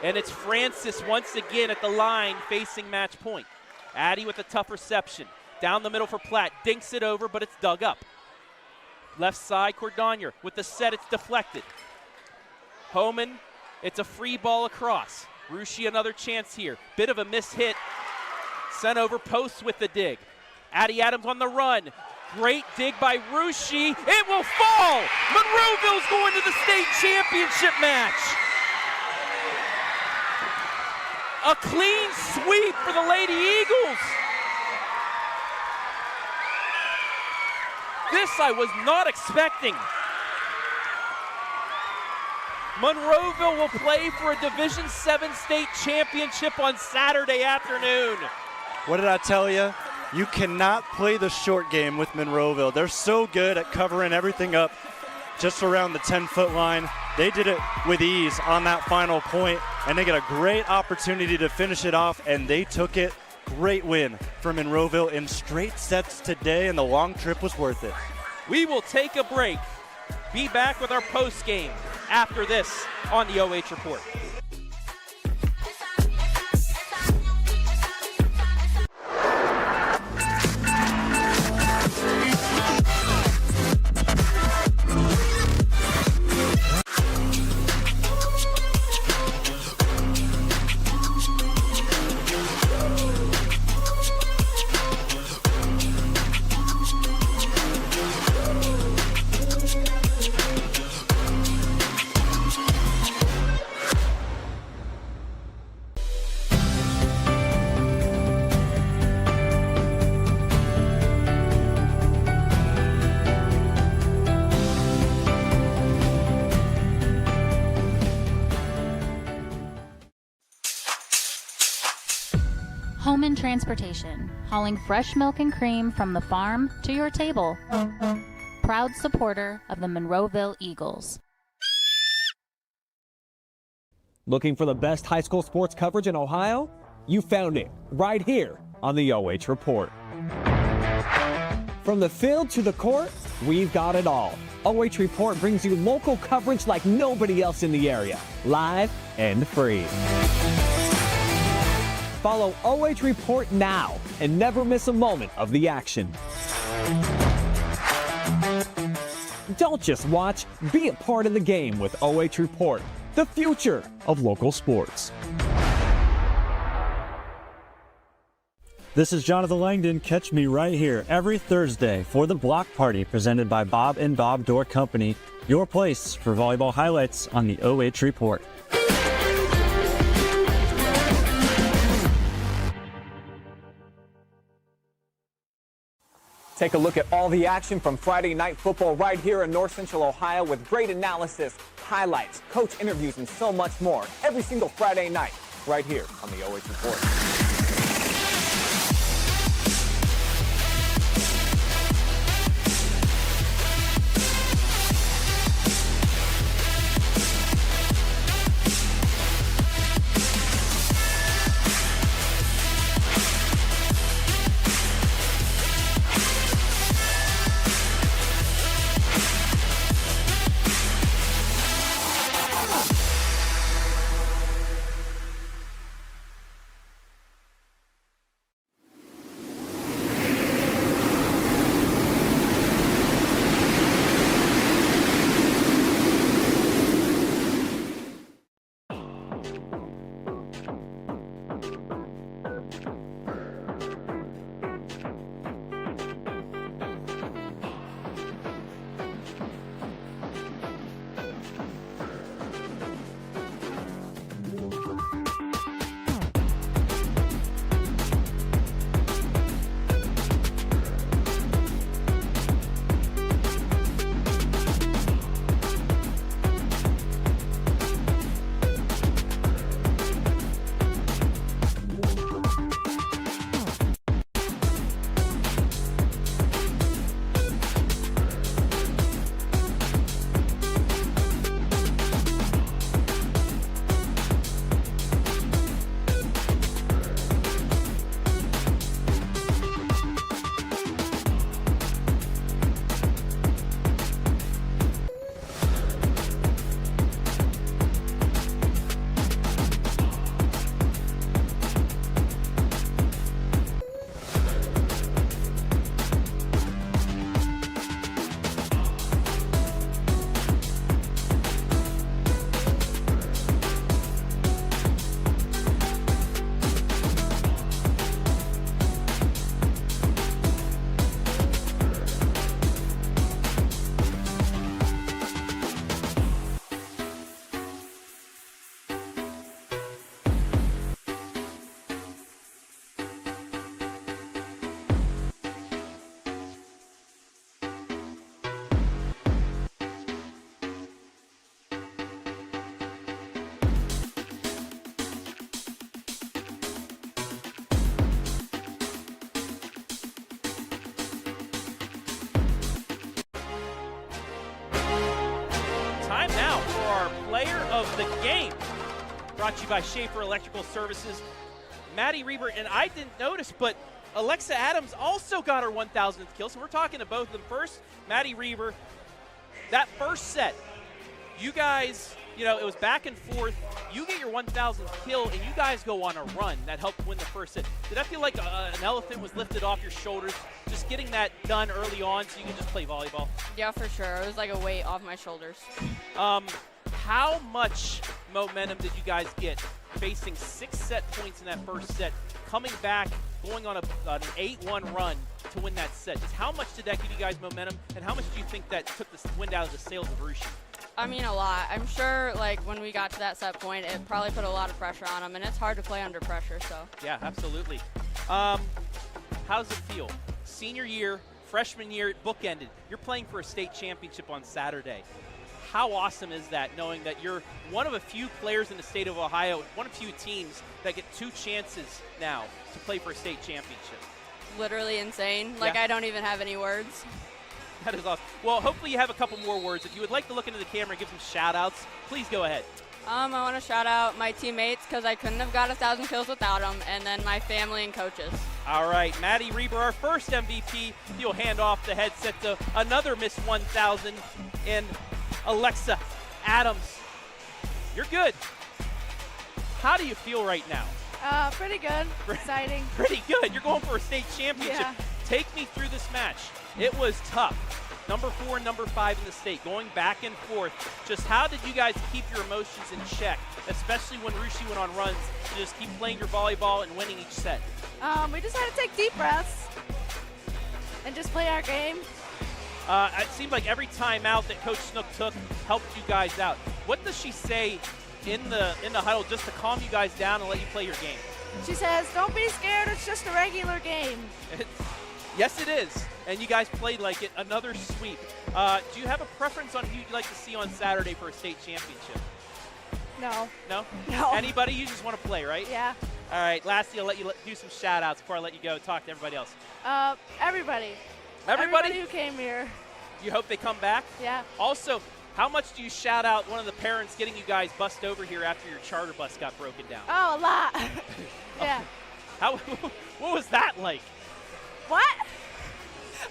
And it's Francis once again at the line facing match point. Addie with a tough reception. Down the middle for Platt. Dinks it over, but it's dug up. Left side, Cordonier. With the set, it's deflected. Homan, it's a free ball across. Russia another chance here. Bit of a mishit. Sent over post with the dig. Addie Adams on the run. Great dig by Russia. It will fall! Monroeville's going to the state championship match. A clean sweep for the Lady Eagles. This I was not expecting. Monroeville will play for a Division VII State Championship on Saturday afternoon. What did I tell you? You cannot play the short game with Monroeville. They're so good at covering everything up just around the 10-foot line. They did it with ease on that final point, and they get a great opportunity to finish it off, and they took it. Great win for Monroeville in straight sets today, and the long trip was worth it. We will take a break. Be back with our post game after this on the OH Report. Transportation, hauling fresh milk and cream from the farm to your table. Proud supporter of the Monroeville Eagles. Looking for the best high school sports coverage in Ohio? You found it right here on the OH Report. From the field to the court, we've got it all. OH Report brings you local coverage like nobody else in the area, live and free. Follow OH Report now and never miss a moment of the action. Don't just watch, be a part of the game with OH Report, the future of local sports. This is Jonathan Langdon. Catch me right here every Thursday for the Block Party presented by Bob and Bob Door Company, your place for volleyball highlights on the OH Report. Take a look at all the action from Friday Night Football right here in North Central Ohio with great analysis, highlights, coach interviews, and so much more every single Friday night right here on the OH Report. Player of the game, brought to you by Schaefer Electrical Services. Maddie Reiber, and I didn't notice, but Alexa Adams also got her 1,000th kill, so we're talking to both of them. First, Maddie Reiber, that first set, you guys, it was back and forth. You get your 1,000th kill, and you guys go on a run that helped win the first set. Did that feel like an elephant was lifted off your shoulders, just getting that done early on so you can just play volleyball? Yeah, for sure. It was like a weight off my shoulders. How much momentum did you guys get facing 6 set points in that first set, coming back, going on an 8-1 run to win that set? Just how much did that give you guys momentum, and how much do you think that took the wind out of the sails of Russia? I mean, a lot. I'm sure, when we got to that set point, it probably put a lot of pressure on them, and it's hard to play under pressure, so. Yeah, absolutely. How does it feel? Senior year, freshman year, bookended. You're playing for a state championship on Saturday. how awesome is that, knowing that you're one of a few players in the state of Ohio, one of a few teams that get 2 chances now to play for a state championship? Literally insane. Like, Yeah. I don't even have any words. That is awesome. Well, hopefully you have a couple more words. If you would like to look into the camera and give some shout-outs, please go ahead. I want to shout out my teammates because I couldn't have got 1,000 kills without them, and then my family and coaches. All right, Maddie Reiber, our first MVP. You'll hand off the headset to another Miss 1000 and Alexa Adams. You're good. How do you feel right now? Pretty good. Exciting. Pretty good. You're going for a state championship. Yeah. Take me through this match. It was tough. Number 4 and number 5 in the state, going back and forth. Just how did you guys keep your emotions in check, especially when Rushi went on runs to just keep playing your volleyball and winning each set? We just had to take deep breaths and just play our game. It seemed like every timeout that Coach Snook took helped you guys out. What does she say in the huddle just to calm you guys down and let you play your game? She says, "Don't be scared. It's just a regular game." Yes, it is. And you guys played like it. Another sweep. Do you have a preference on who you'd like to see on Saturday for a state championship? No. No? No. Anybody? You just want to play, right? Yeah. All right. Lastly, I'll let you do some shout-outs before I let you go. Talk to everybody else. Everybody. Everybody? Everybody who came here. You hope they come back? Yeah. Also, how much do you shout out one of the parents getting you guys bussed over here after your charter bus got broken down? Oh, a lot. Yeah. What was that like? What?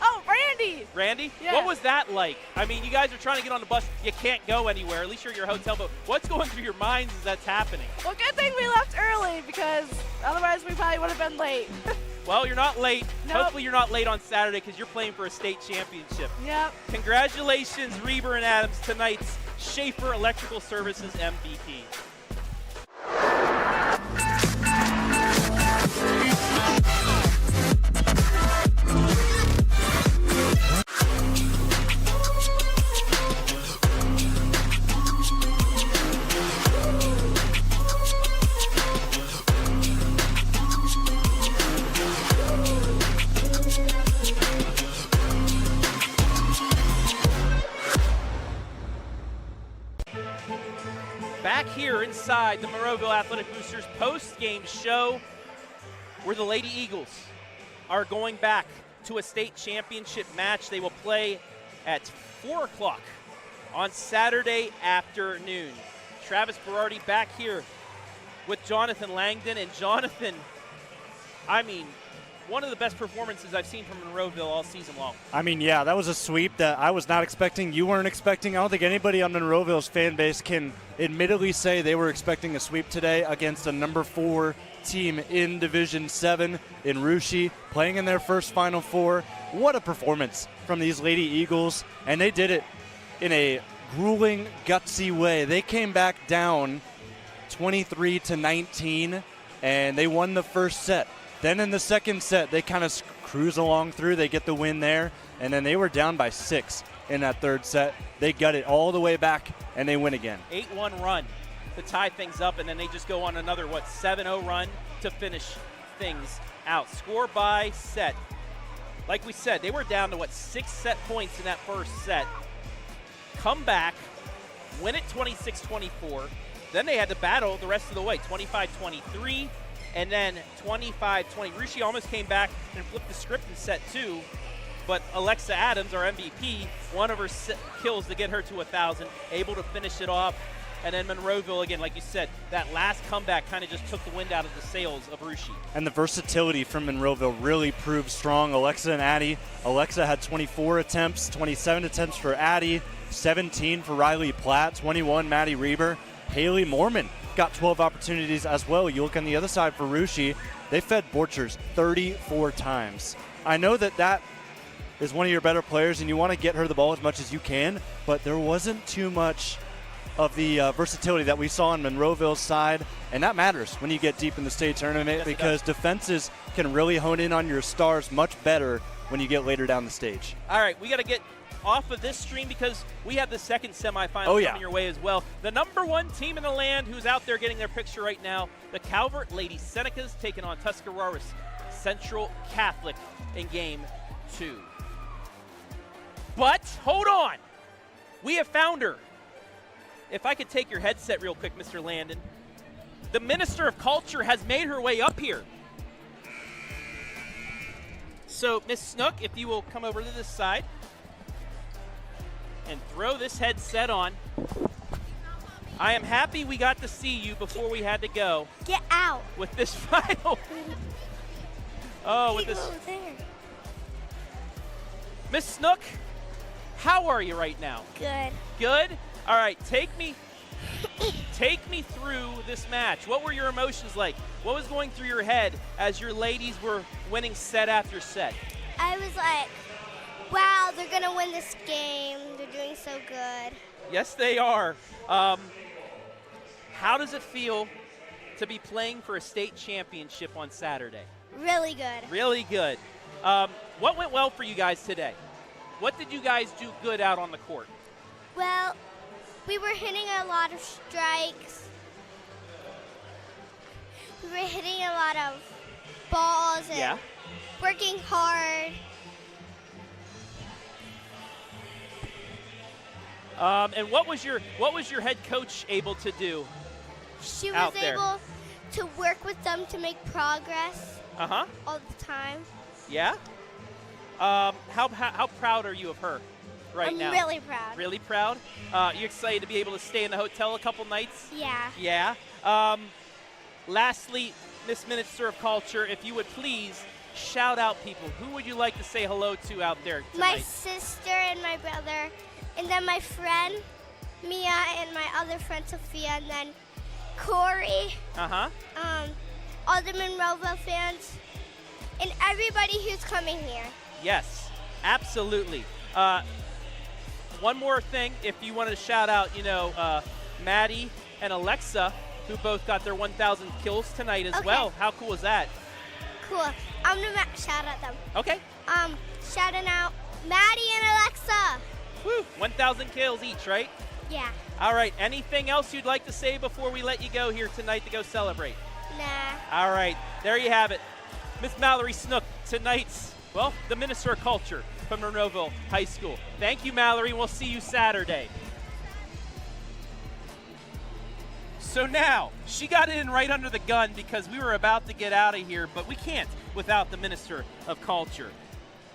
Oh, Randy. Randy? Yeah. What was that like? I mean, you guys are trying to get on the bus. You can't go anywhere. At least you're at your hotel. But what's going through your minds as that's happening? Well, good thing we left early because otherwise we probably would have been late. Well, you're not late. Nope. Hopefully you're not late on Saturday because you're playing for a state championship. Yep. Congratulations, Reiber and Adams, tonight's Schaefer Electrical Services MVP. Back here inside the Monroeville Athletic Boosters post-game show where the Lady Eagles are going back to a state championship match. They will play at 4 o'clock on Saturday afternoon. Travis Berardi back here with Jonathan Langdon. And Jonathan, I mean, one of the best performances I've seen from Monroeville all season long. I mean, yeah, that was a sweep that I was not expecting. You weren't expecting. I don't think anybody on Monroeville's fan base can admittedly say they were expecting a sweep today against a number 4 team in Division VII in Rushi, playing in their first Final Four. What a performance from these Lady Eagles, and they did it in a grueling, gutsy way. They came back down 23-19, and they won the first set. Then in the second set, they kind of cruise along through. They get the win there, and then they were down by 6 in that third set. They gut it all the way back, and they win again. 8-1 run to tie things up, and then they just go on another, 7-0 run to finish things out. Score by set. Like we said, they were down to, 6 set points in that first set. Come back, win it 26-24. Then they had to battle the rest of the way, 25-23. And then 25-20. Rushi almost came back and flipped the script in set 2, but Alexa Adams, our MVP, one of her kills to get her to 1,000, able to finish it off. And then Monroeville, again, like you said, that last comeback kind of just took the wind out of the sails of Rushi. And the versatility from Monroeville really proved strong. Alexa and Addie. Alexa had 24 attempts, 27 attempts for Addie, 17 for Riley Platt, 21 Maddie Reiber. Haley Mormon got 12 opportunities as well. You look on the other side for Rushi, they fed Borchers 34 times. I know that is one of your better players and you want to get her the ball as much as you can, but there wasn't too much of the versatility that we saw on Monroeville's side, and that matters when you get deep in the state tournament. Yes, because defenses can really hone in on your stars much better when you get later down the stage. All right, we got to get off of this stream because we have the second semifinal coming your way as well. The number 1 team in the land who's out there getting their picture right now, the Calvert Lady Senecas taking on Tuscarawas Central Catholic in game 2. But hold on, we have found her. if I could take your headset real quick, Mr. Landon. The Minister of Culture has made her way up here. So, Miss Snook, if you will come over to this side and throw this headset on. I am happy we got to see you before we had to go. Get out. With this final. Oh, with this. There. Miss Snook, how are you right now? Good. Good? All right, take me through this match. What were your emotions like? What was going through your head as your ladies were winning set after set? I was like, wow, they're going to win this game. They're doing so good. Yes, they are. How does it feel to be playing for a state championship on Saturday? Really good. Really good. What went well for you guys today? What did you guys do good out on the court? Well, we were hitting a lot of strikes. We were hitting a lot of balls and working hard. And what was your head coach able to do? She was able to work with them to make progress. All the time. Yeah. How proud are you of her right now? I'm really proud. Really proud. You excited to be able to stay in the hotel a couple nights? Yeah. Yeah. Lastly, Miss Minister of Culture, if you would please shout out people. Who would you like to say hello to out there tonight? My sister and my brother, and then my friend Mia, and my other friend Sophia, and then Corey. All the Monroeville fans, and everybody who's coming here. Yes, absolutely. One more thing, if you wanted to shout out, Maddie and Alexa, who both got their 1,000 kills tonight as well. How cool is that? Cool. I'm gonna shout out them. Okay. Shouting out Maddie and Alexa. Woo, 1,000 kills each, right? Yeah. All right, anything else you'd like to say before we let you go here tonight to go celebrate? Nah. All right, there you have it. Miss Mallory Snook, tonight's, the Minister of Culture from Monroeville High School. Thank you, Mallory. We'll see you Saturday. So now, she got in right under the gun because we were about to get out of here, but we can't without the Minister of Culture.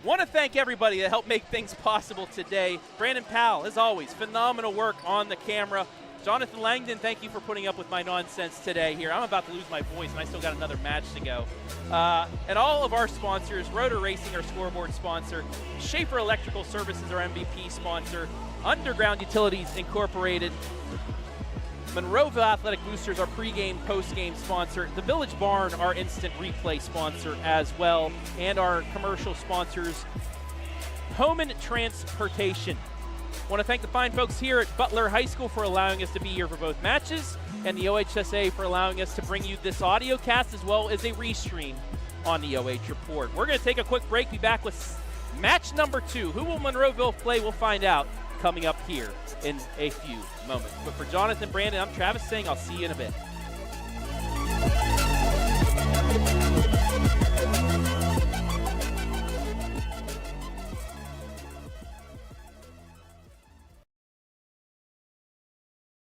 Want to thank everybody that helped make things possible today. Brandon Powell, as always, phenomenal work on the camera. Jonathan Langdon, thank you for putting up with my nonsense today here. I'm about to lose my voice, and I still got another match to go. And all of our sponsors, Roeder Racing, our scoreboard sponsor, Schaefer Electrical Services, our MVP sponsor, Underground Utilities Incorporated, Monroeville Athletic Boosters, our pregame, postgame sponsor, the Village Barn, our instant replay sponsor as well, and our commercial sponsors, Homan Transportation. I want to thank the fine folks here at Butler High School for allowing us to be here for both matches, and the OHSA for allowing us to bring you this audio cast as well as a restream on the OH Report. We're going to take a quick break, be back with match number 2. Who will Monroeville play? We'll find out coming up here in a few moments. But for Jonathan, Brandon, I'm Travis saying I'll see you in a bit.